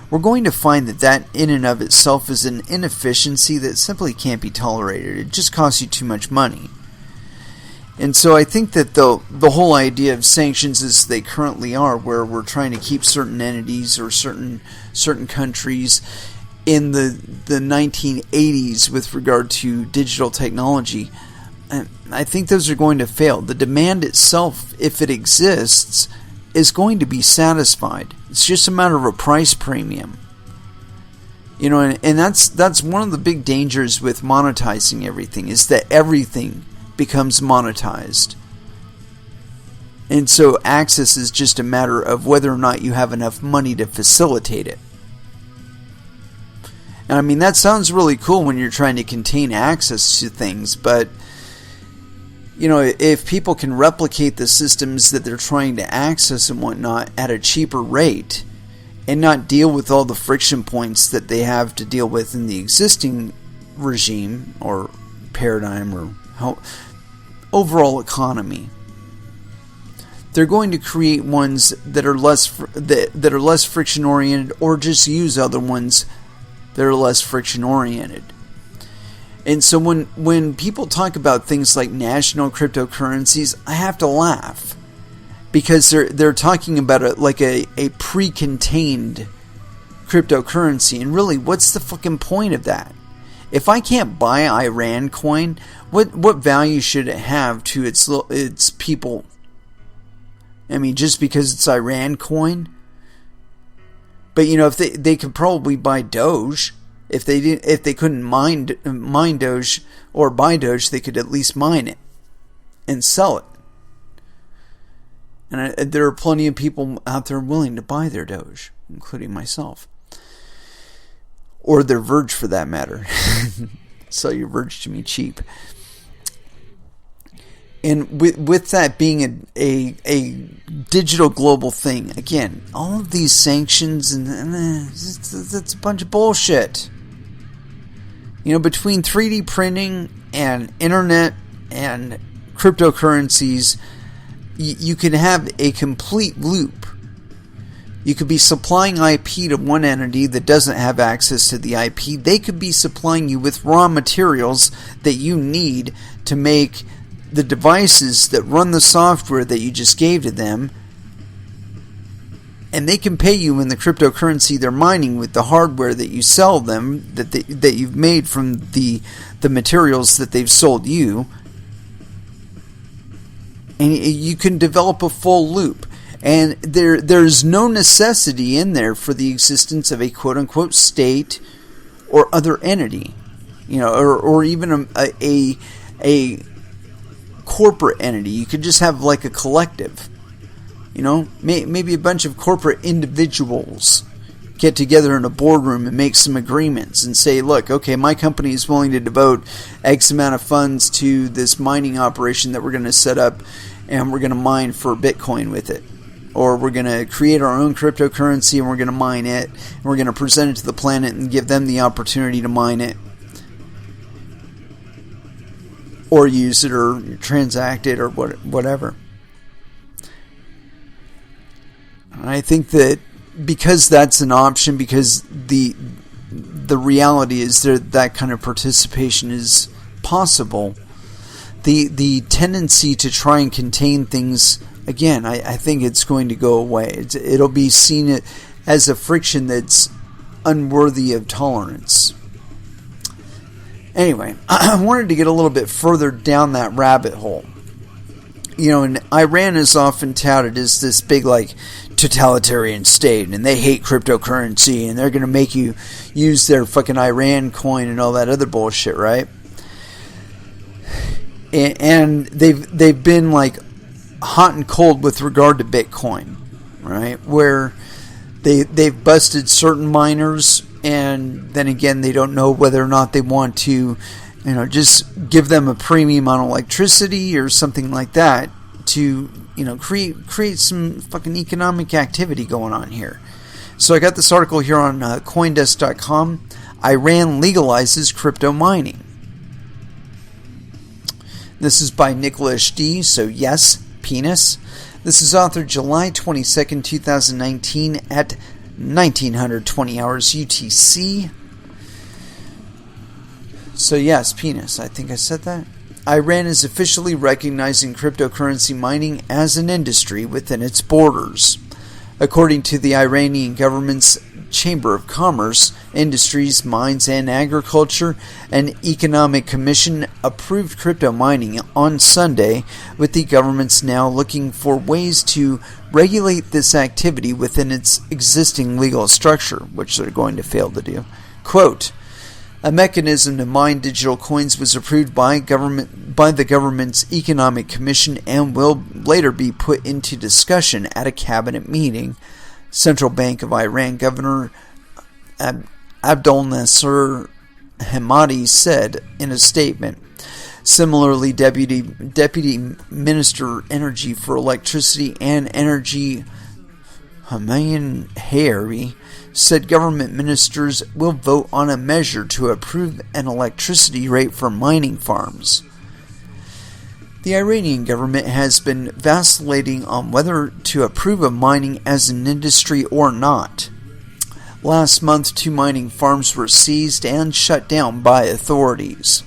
A: we're going to find that in and of itself is an inefficiency that simply can't be tolerated. It just costs you too much money. And so I think that the whole idea of sanctions as they currently are, where we're trying to keep certain entities or certain countries in the 1980s with regard to digital technology, I think those are going to fail. The demand itself, if it exists, is going to be satisfied. It's just a matter of a price premium. You know, and that's one of the big dangers with monetizing everything, is that everything becomes monetized. And so access is just a matter of whether or not you have enough money to facilitate it. And I mean, that sounds really cool when you're trying to contain access to things, but you know, if people can replicate the systems that they're trying to access and whatnot at a cheaper rate, and not deal with all the friction points that they have to deal with in the existing regime or paradigm or overall economy, they're going to create ones that are less friction oriented, or just use other ones that are less friction oriented. And so when people talk about things like national cryptocurrencies, I have to laugh, because they're talking about a pre-contained cryptocurrency, and really, what's the fucking point of that? If I can't buy Iran coin, what value should it have to its people? I mean, just because it's Iran coin? But you know, if they could probably buy Doge. If they couldn't mine Doge or buy Doge, they could at least mine it and sell it. And there are plenty of people out there willing to buy their Doge, including myself. Or their Verge, for that matter. Sell your Verge to me cheap. And with that being a digital global thing, again, all of these sanctions and that's a bunch of bullshit. You know, between 3D printing and internet and cryptocurrencies, you can have a complete loop. You could be supplying IP to one entity that doesn't have access to the IP. They could be supplying you with raw materials that you need to make the devices that run the software that you just gave to them, and they can pay you in the cryptocurrency they're mining with the hardware that you sell them, that you've made from the materials that they've sold you, and you can develop a full loop. And there's no necessity in there for the existence of a quote-unquote state or other entity, you know, or even a corporate entity. You could just have like a collective. Maybe a bunch of corporate individuals get together in a boardroom and make some agreements and say, look, okay, my company is willing to devote X amount of funds to this mining operation that we're going to set up, and we're going to mine for Bitcoin with it. Or we're going to create our own cryptocurrency and we're going to mine it, and we're going to present it to the planet and give them the opportunity to mine it, or use it, or transact it, or whatever. I think that because that's an option, because the reality is that kind of participation is possible, the tendency to try and contain things, again, I think it's going to go away. It'll be seen as a friction that's unworthy of tolerance. Anyway, I wanted to get a little bit further down that rabbit hole. And Iran is often touted as this big, totalitarian state, and they hate cryptocurrency, and they're going to make you use their fucking Iran coin and all that other bullshit, right? And they've been hot and cold with regard to Bitcoin, right? Where they've busted certain miners, and then again they don't know whether or not they want to, just give them a premium on electricity or something like that to create some fucking economic activity going on here. So I got this article here on Coindesk.com. Iran legalizes crypto mining. This is by Nicholas D. So yes, penis. This is authored July 22nd, 2019 at 1920 hours UTC. So yes, penis. I think I said that. Iran is officially recognizing cryptocurrency mining as an industry within its borders. According to the Iranian government's Chamber of Commerce, Industries, Mines and Agriculture, an economic commission approved crypto mining on Sunday, with the government's now looking for ways to regulate this activity within its existing legal structure, which they're going to fail to do. Quote, a mechanism to mine digital coins was approved by the government's Economic Commission and will later be put into discussion at a cabinet meeting, Central Bank of Iran Governor Abdul Nasser Hemati said in a statement. Similarly, Deputy Minister Energy for Electricity and Energy Humayun Hayari said government ministers will vote on a measure to approve an electricity rate for mining farms. The Iranian government has been vacillating on whether to approve of mining as an industry or not. Last month, 2 mining farms were seized and shut down by authorities.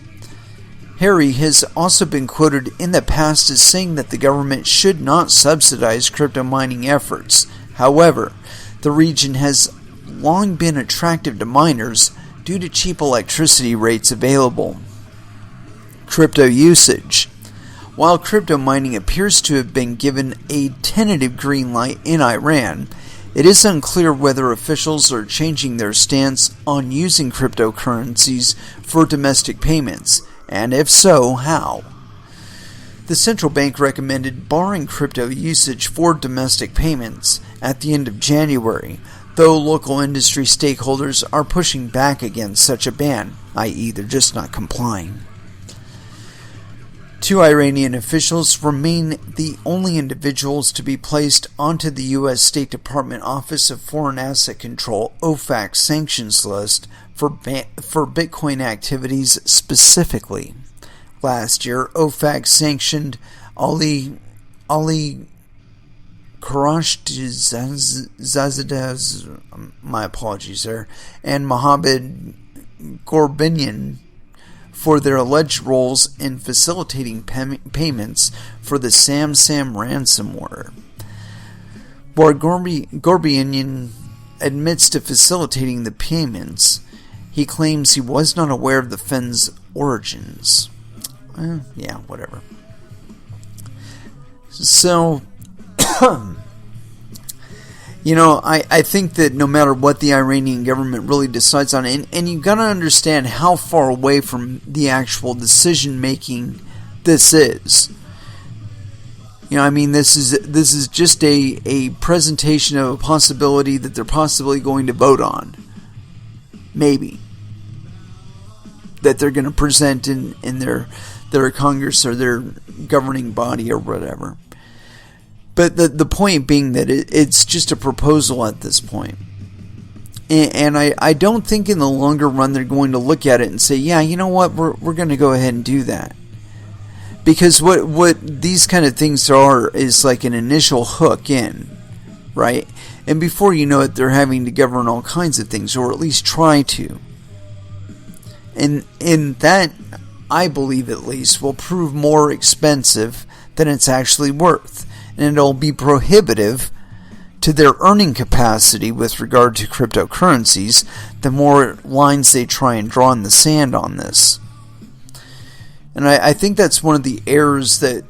A: Harry has also been quoted in the past as saying that the government should not subsidize crypto mining efforts. However, the region has long been attractive to miners due to cheap electricity rates available. Crypto usage. While crypto mining appears to have been given a tentative green light in Iran, it is unclear whether officials are changing their stance on using cryptocurrencies for domestic payments, and if so, how. The central bank recommended barring crypto usage for domestic payments at the end of January, though local industry stakeholders are pushing back against such a ban, i.e. they're just not complying. 2 Iranian officials remain the only individuals to be placed onto the U.S. State Department Office of Foreign Asset Control OFAC sanctions list for Bitcoin activities specifically. Last year, OFAC sanctioned Ali Khorramshahdeh, my apologies there, and Mohammed Gorbinian for their alleged roles in facilitating payments for the SamSam ransomware. While Gorbinian admits to facilitating the payments, he claims he was not aware of the funds' origins. Yeah, whatever. So, I think that no matter what the Iranian government really decides on, and you've got to understand how far away from the actual decision making this is. I mean, this is just a presentation of a possibility that they're possibly going to vote on. Maybe. That they're going to present in their Congress or their governing body or whatever. But the point being that it's just a proposal at this point. And I don't think in the longer run they're going to look at it and say, yeah, you know what, we're going to go ahead and do that. Because what these kind of things are is like an initial hook in, right? And before you know it, they're having to govern all kinds of things, or at least try to. And that, I believe at least, will prove more expensive than it's actually worth. And it'll be prohibitive to their earning capacity with regard to cryptocurrencies the more lines they try and draw in the sand on this. And I think that's one of the errors that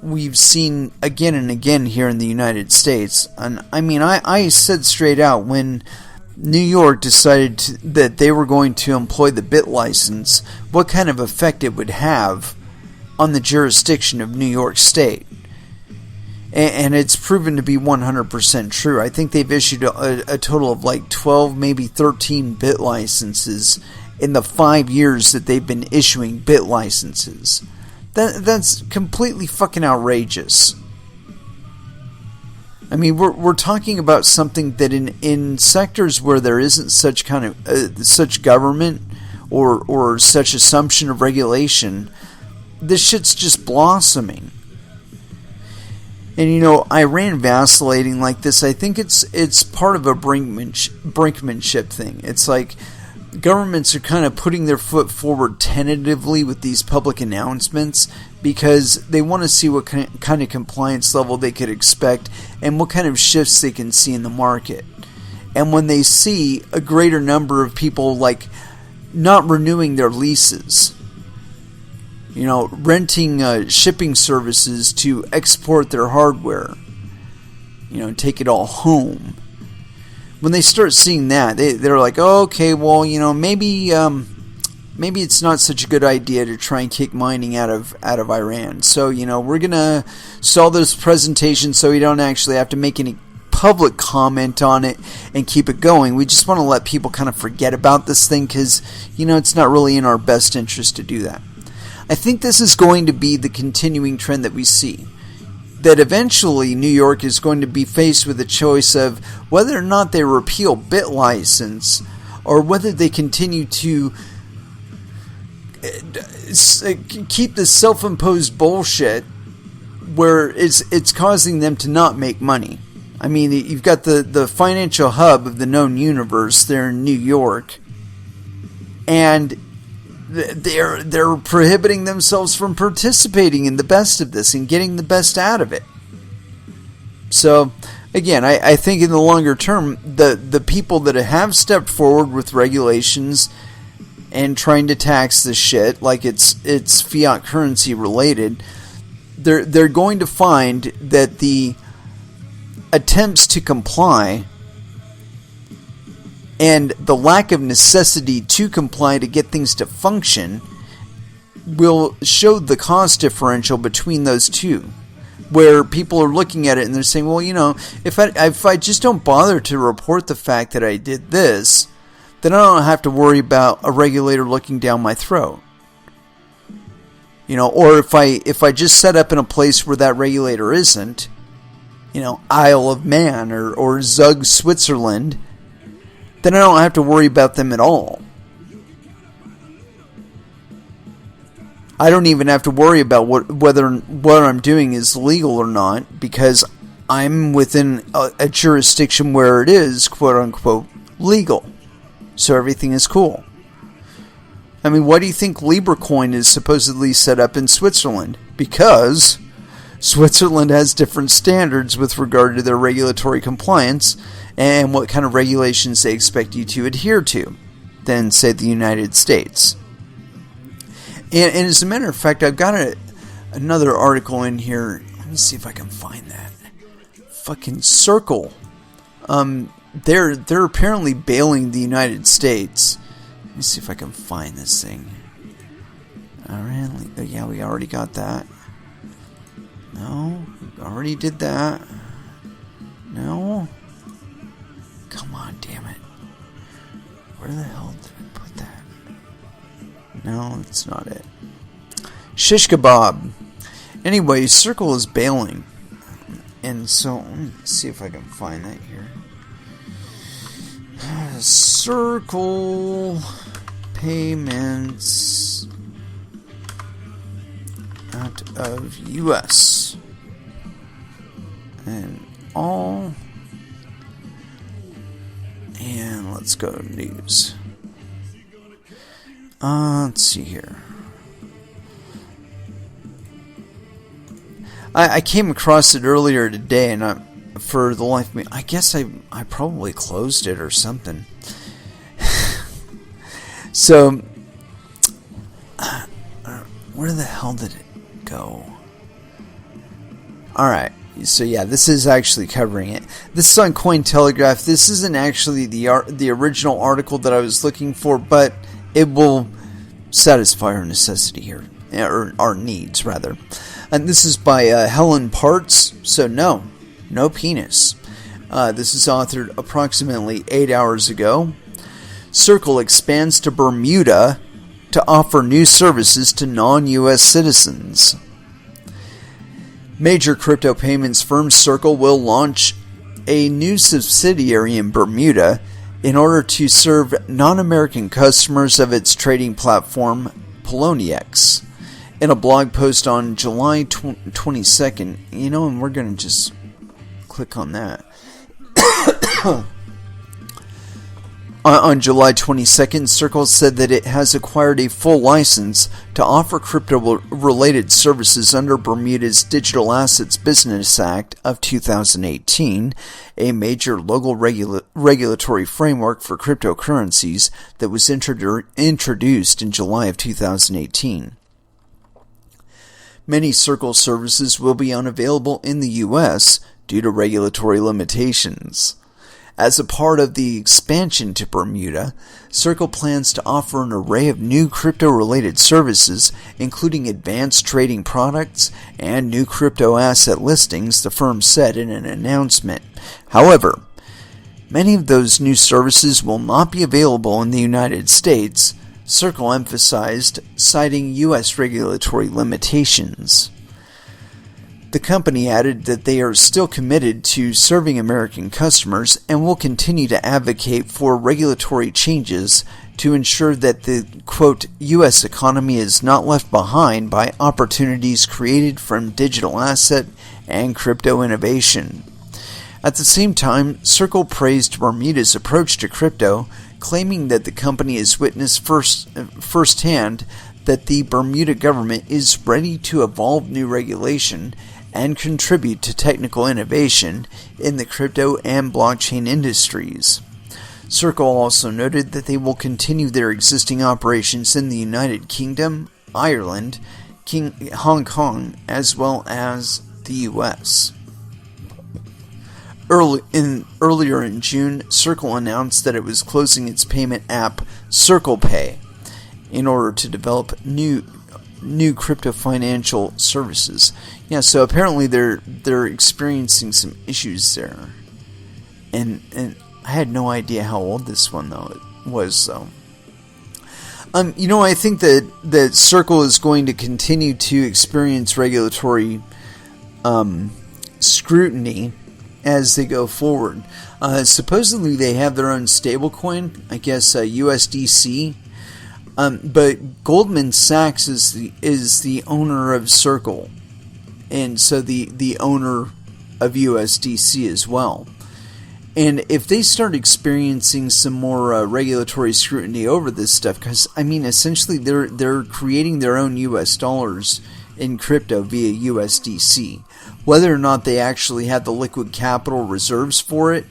A: we've seen again and again here in the United States. And I mean, I said straight out when New York decided that they were going to employ the bit license, what kind of effect it would have on the jurisdiction of New York State. And it's proven to be 100% true. I think they've issued a total of like 12, maybe 13 bit licenses in the 5 years that they've been issuing bit licenses. That's completely fucking outrageous. I mean, we're talking about something that in sectors where there isn't such kind of such government or such assumption of regulation, this shit's just blossoming. And Iran vacillating like this, I think it's part of a brinkmanship thing. It's like governments are kind of putting their foot forward tentatively with these public announcements because they want to see what kind of compliance level they could expect and what kind of shifts they can see in the market. And when they see a greater number of people like not renewing their leases, renting shipping services to export their hardware, take it all home. When they start seeing that, they're like, oh, okay, well, maybe it's not such a good idea to try and kick mining out of Iran. So, we're gonna stall this presentation so we don't actually have to make any public comment on it and keep it going. We just want to let people kind of forget about this thing because, it's not really in our best interest to do that. I think this is going to be the continuing trend that we see. That eventually New York is going to be faced with a choice of whether or not they repeal bit license or whether they continue to keep this self-imposed bullshit where it's causing them to not make money. I mean, you've got the financial hub of the known universe there in New York, and they're prohibiting themselves from participating in the best of this and getting the best out of it. So, again, I think in the longer term, the people that have stepped forward with regulations and trying to tax this shit like it's fiat currency related, they're going to find that the attempts to comply and the lack of necessity to comply to get things to function will show the cost differential between those two. Where people are looking at it and they're saying, well, if I just don't bother to report the fact that I did this, then I don't have to worry about a regulator looking down my throat. Or if I just set up in a place where that regulator isn't, Isle of Man or Zug, Switzerland, then I don't have to worry about them at all. I don't even have to worry about whether what I'm doing is legal or not because I'm within a jurisdiction where it is, quote unquote, legal. So everything is cool. I mean, why do you think LibreCoin is supposedly set up in Switzerland? Because Switzerland has different standards with regard to their regulatory compliance and what kind of regulations they expect you to adhere to than, say, the United States. And as a matter of fact, I've got another article in here. Let me see if I can find that. Fucking Circle. They're apparently bailing the United States. Let me see if I can find this thing. Alright, yeah, we already got that. No, already did that. No. Come on, damn it. Where the hell did I put that? No, that's not it. Shish kebab. Anyway, Circle is bailing. And so, let me see if I can find that here. Circle payments out of US. And all. And let's go to news. Let's see here. I came across it earlier today, and for the life of me, I guess I probably closed it or something. So, where the hell did it go? Alright, so yeah, this is actually covering it. This is on Cointelegraph. This isn't actually the original article that I was looking for, but it will satisfy our necessity here, or our needs, rather. And this is by Helen Parts, so no penis. This is authored approximately 8 hours ago. Circle expands to Bermuda to offer new services to non-U.S. citizens. Major crypto payments firm Circle will launch a new subsidiary in Bermuda in order to serve non-American customers of its trading platform, Poloniex. In a blog post on July 22nd, and we're going to just click on that. On July 22nd, Circle said that it has acquired a full license to offer crypto-related services under Bermuda's Digital Assets Business Act of 2018, a major local regulatory framework for cryptocurrencies that was introduced in July of 2018. Many Circle services will be unavailable in the U.S. due to regulatory limitations. As a part of the expansion to Bermuda, Circle plans to offer an array of new crypto-related services, including advanced trading products and new crypto asset listings, the firm said in an announcement. However, many of those new services will not be available in the United States, Circle emphasized, citing U.S. regulatory limitations. The company added that they are still committed to serving American customers and will continue to advocate for regulatory changes to ensure that the, quote, U.S. economy is not left behind by opportunities created from digital asset and crypto innovation. At the same time, Circle praised Bermuda's approach to crypto, claiming that the company has witnessed firsthand that the Bermuda government is ready to evolve new regulation and contribute to technical innovation in the crypto and blockchain industries. Circle also noted that they will continue their existing operations in the United Kingdom, Ireland, Hong Kong, as well as the U.S. Earlier in June, Circle announced that it was closing its payment app Circle Pay in order to develop new crypto financial services. Yeah, so apparently they're experiencing some issues there, and I had no idea how old this one was though. I think that Circle is going to continue to experience regulatory scrutiny as they go forward. Supposedly they have their own stablecoin, I guess USDC. But Goldman Sachs is the owner of Circle, and so the owner of USDC as well. And if they start experiencing some more regulatory scrutiny over this stuff, because essentially they're creating their own US dollars in crypto via USDC. Whether or not they actually have the liquid capital reserves for it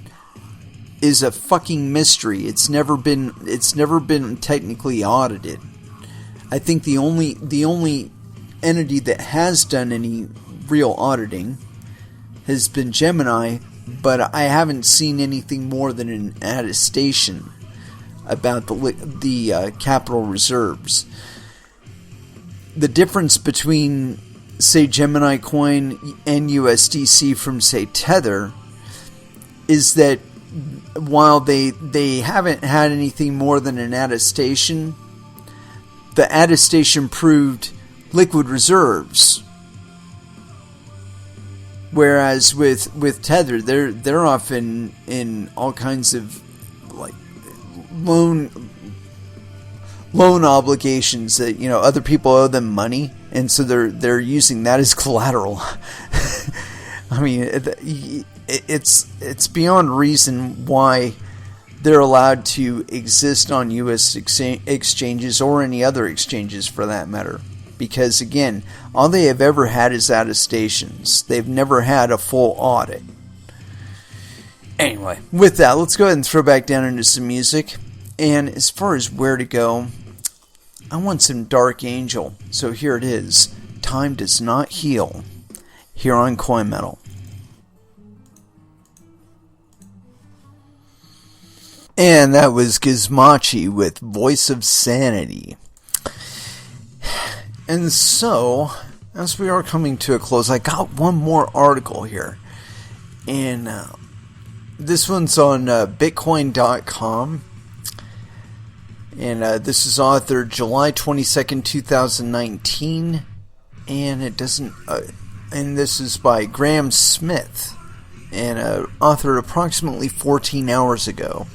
A: is a fucking mystery. It's never been technically audited. I think the only entity that has done any real auditing has been Gemini, but I haven't seen anything more than an attestation about the capital reserves. The difference between say, Gemini Coin and USDC from, say, Tether, is that while they haven't had anything more than an attestation, the attestation proved liquid reserves. Whereas with Tether, they're often in all kinds of like loan obligations that, you know, other people owe them money, and so they're using that as collateral. I mean, it's beyond reason why they're allowed to exist on U.S. exchanges or any other exchanges for that matter. Because, again, all they have ever had is attestations. They've never had a full audit. Anyway, with that, let's go ahead and throw back down into some music. And as far as where to go, I want some Dark Angel. So here it is. Time Does Not Heal. Here on Coin Metal. And that was Gizmochi with Voice of Sanity. And so, as we are coming to a close, I got one more article here. And this one's on Bitcoin.com. And this is authored July 22nd, 2019. And it doesn't... and this is by Graham Smith. And authored approximately 14 hours ago.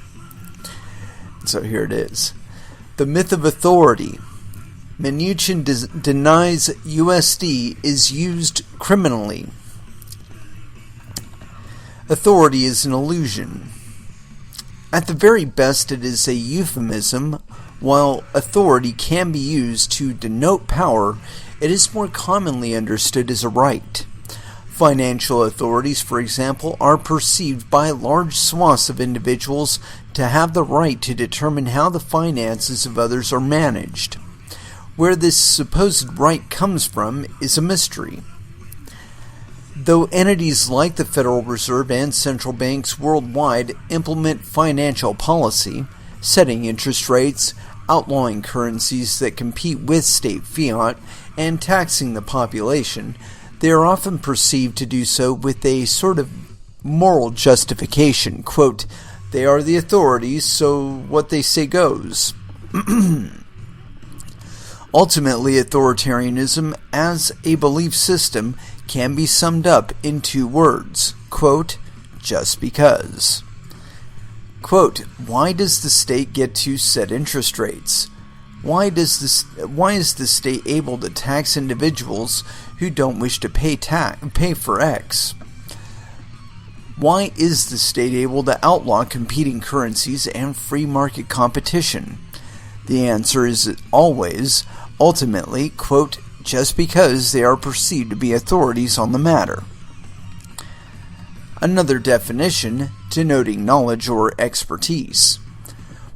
A: So here it is. The Myth of Authority. Mnuchin denies USD is used criminally. Authority is an illusion. At the very best, it is a euphemism. While authority can be used to denote power, it is more commonly understood as a right. Financial authorities, for example, are perceived by large swaths of individuals to have the right to determine how the finances of others are managed. Where this supposed right comes from is a mystery. Though entities like the Federal Reserve and central banks worldwide implement financial policy, setting interest rates, outlawing currencies that compete with state fiat, and taxing the population, they are often perceived to do so with a sort of moral justification. Quote, they are the authorities, so what they say goes. Ultimately, authoritarianism as a belief system can be summed up in two words. Quote, just because. Quote, why does the state get to set interest rates? Why is the state able to tax individuals who don't wish to pay for X? Why is the state able to outlaw competing currencies and free market competition? The answer is always, ultimately, quote, just because they are perceived to be authorities on the matter. Another definition, denoting knowledge or expertise.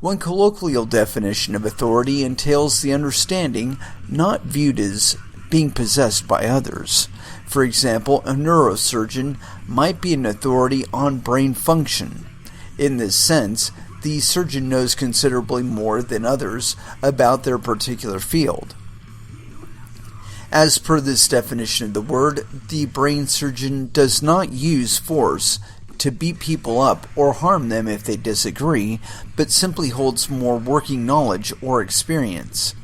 A: One colloquial definition of authority entails the understanding, not viewed as being possessed by others. For example, a neurosurgeon might be an authority on brain function. In this sense, the surgeon knows considerably more than others about their particular field. As per this definition of the word, the brain surgeon does not use force to beat people up or harm them if they disagree, but simply holds more working knowledge or experience.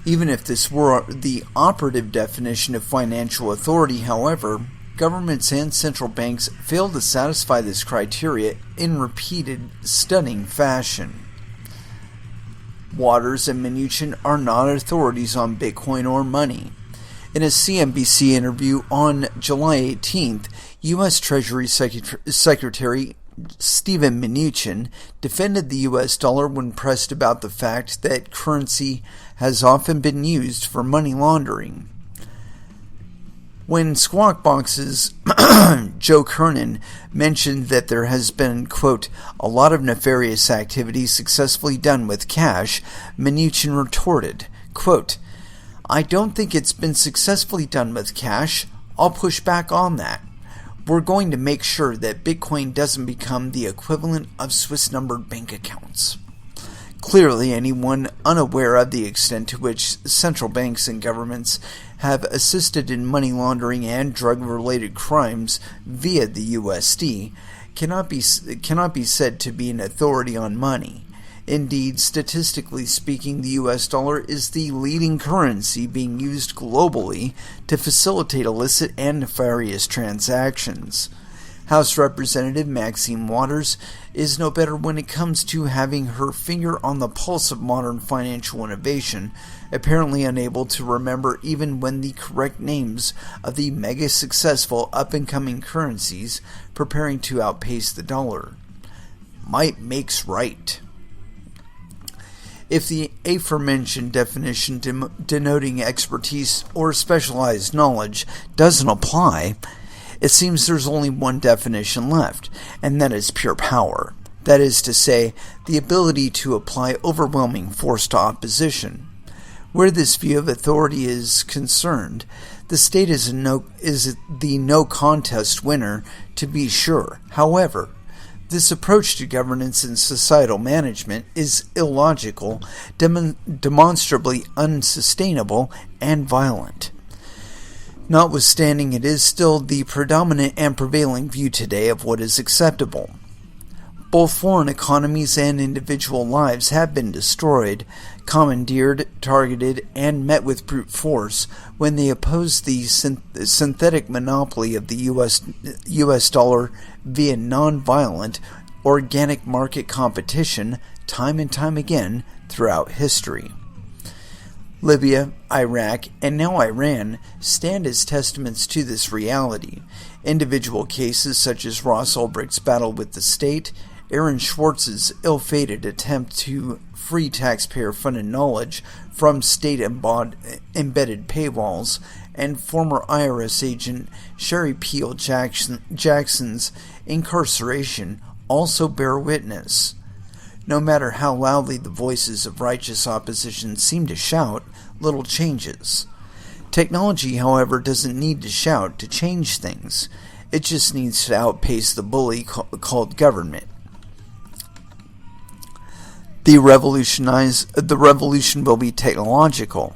A: Even if this were the operative definition of financial authority, however, governments and central banks fail to satisfy this criteria in repeated, stunning fashion. Waters and Mnuchin are not authorities on Bitcoin or money. In a CNBC interview on July 18th, U.S. Treasury Secretary Steven Mnuchin defended the U.S. dollar when pressed about the fact that currency has often been used for money laundering. When Squawk Box's Joe Kernan mentioned that there has been, quote, a lot of nefarious activity successfully done with cash, Mnuchin retorted, quote, I don't think it's been successfully done with cash. I'll push back on that. We're going to make sure that Bitcoin doesn't become the equivalent of Swiss-numbered bank accounts. Clearly, anyone unaware of the extent to which central banks and governments have assisted in money laundering and drug-related crimes via the USD cannot be said to be an authority on money. Indeed, statistically speaking, the US dollar is the leading currency being used globally to facilitate illicit and nefarious transactions. House Representative Maxine Waters is no better when it comes to having her finger on the pulse of modern financial innovation, apparently unable to remember even when the correct names of the mega-successful up-and-coming currencies preparing to outpace the dollar. Might makes right. If the aforementioned definition denoting expertise or specialized knowledge doesn't apply, it seems there's only one definition left, and that is pure power. That is to say, the ability to apply overwhelming force to opposition. Where this view of authority is concerned, the state is the no-contest winner, to be sure. However, this approach to governance and societal management is illogical, demonstrably unsustainable, and violent. Notwithstanding, it is still the predominant and prevailing view today of what is acceptable. Both foreign economies and individual lives have been destroyed, commandeered, targeted, and met with brute force when they opposed the synthetic monopoly of the US dollar via non-violent, organic market competition time and time again throughout history. Libya, Iraq, and now Iran stand as testaments to this reality. Individual cases such as Ross Ulbricht's battle with the state, Aaron Swartz's ill-fated attempt to free taxpayer-funded knowledge from state-embedded paywalls, and former IRS agent Sherry Peel Jackson's incarceration also bear witness. No matter how loudly the voices of righteous opposition seem to shout, little changes. Technology, however, doesn't need to shout to change things. It just needs to outpace the bully called government. The revolution will be technological.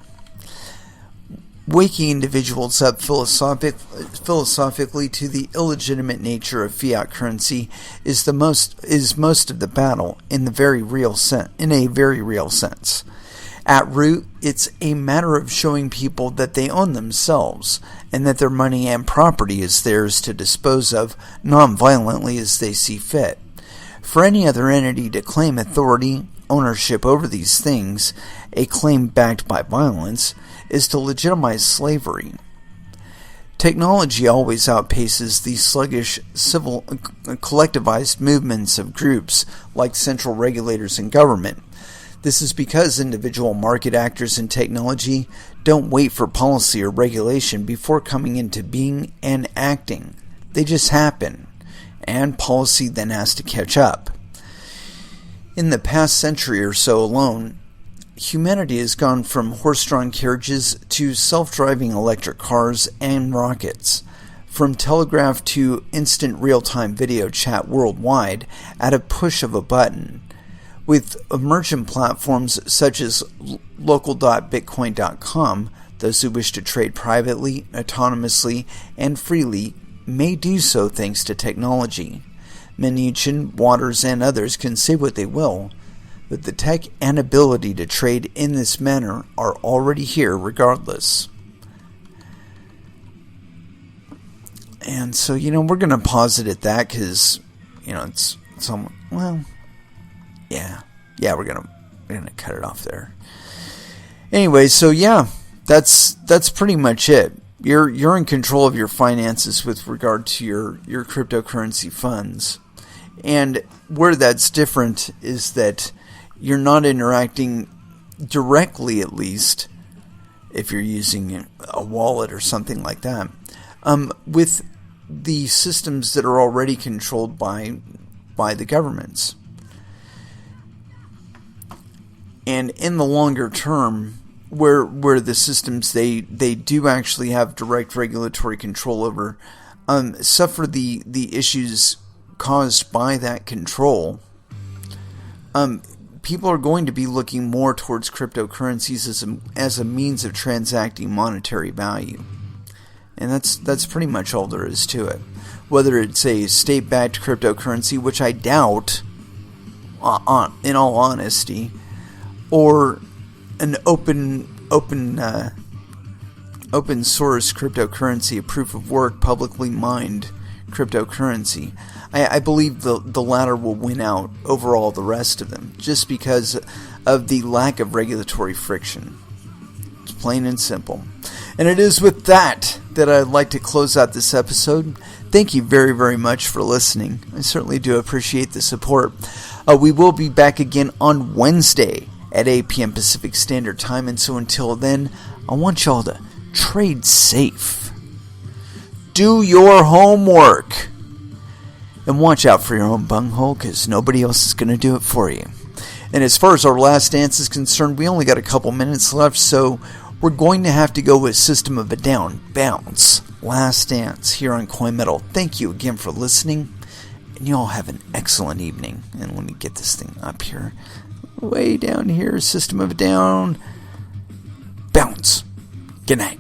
A: Waking individuals up philosophically to the illegitimate nature of fiat currency is most of the battle in a very real sense. At root, it's a matter of showing people that they own themselves and that their money and property is theirs to dispose of non-violently as they see fit. For any other entity to claim authority, ownership over these things, a claim backed by violence, is to legitimize slavery. Technology always outpaces the sluggish, civil, collectivized movements of groups like central regulators and government. This is because individual market actors in technology don't wait for policy or regulation before coming into being and acting. They just happen, and policy then has to catch up. In the past century or so alone, humanity has gone from horse-drawn carriages to self-driving electric cars and rockets, from telegraph to instant real-time video chat worldwide at a push of a button. With emergent platforms such as local.bitcoin.com, those who wish to trade privately, autonomously, and freely may do so thanks to technology. Mnuchin, Waters, and others can say what they will, but the tech and ability to trade in this manner are already here regardless. And so, we're going to pause it at that because, it's somewhat, we're gonna cut it off there. Anyway, so that's pretty much it. You're in control of your finances with regard to your cryptocurrency funds. And where that's different is that you're not interacting directly, at least, if you're using a wallet or something like that, with the systems that are already controlled by the governments. And in the longer term, where the systems they do actually have direct regulatory control over, suffer the issues caused by that control, people are going to be looking more towards cryptocurrencies as a means of transacting monetary value. And that's pretty much all there is to it. Whether it's a state-backed cryptocurrency, which I doubt, in all honesty, or an open source cryptocurrency, a proof of work, publicly mined cryptocurrency, I believe the latter will win out over all the rest of them, just because of the lack of regulatory friction. It's plain and simple. And it is with that I'd like to close out this episode. Thank you very, very much for listening. I certainly do appreciate the support. We will be back again on Wednesday at 8 p.m. Pacific Standard Time. And so until then, I want y'all to trade safe. Do your homework. And watch out for your own bunghole, because nobody else is going to do it for you. And as far as our last dance is concerned, we only got a couple minutes left, so we're going to have to go with System of a Down, Bounce, Last Dance here on Coin Metal. Thank you again for listening, and you all have an excellent evening. And let me get this thing up here. Way down here, System of a Down, Bounce. Good night.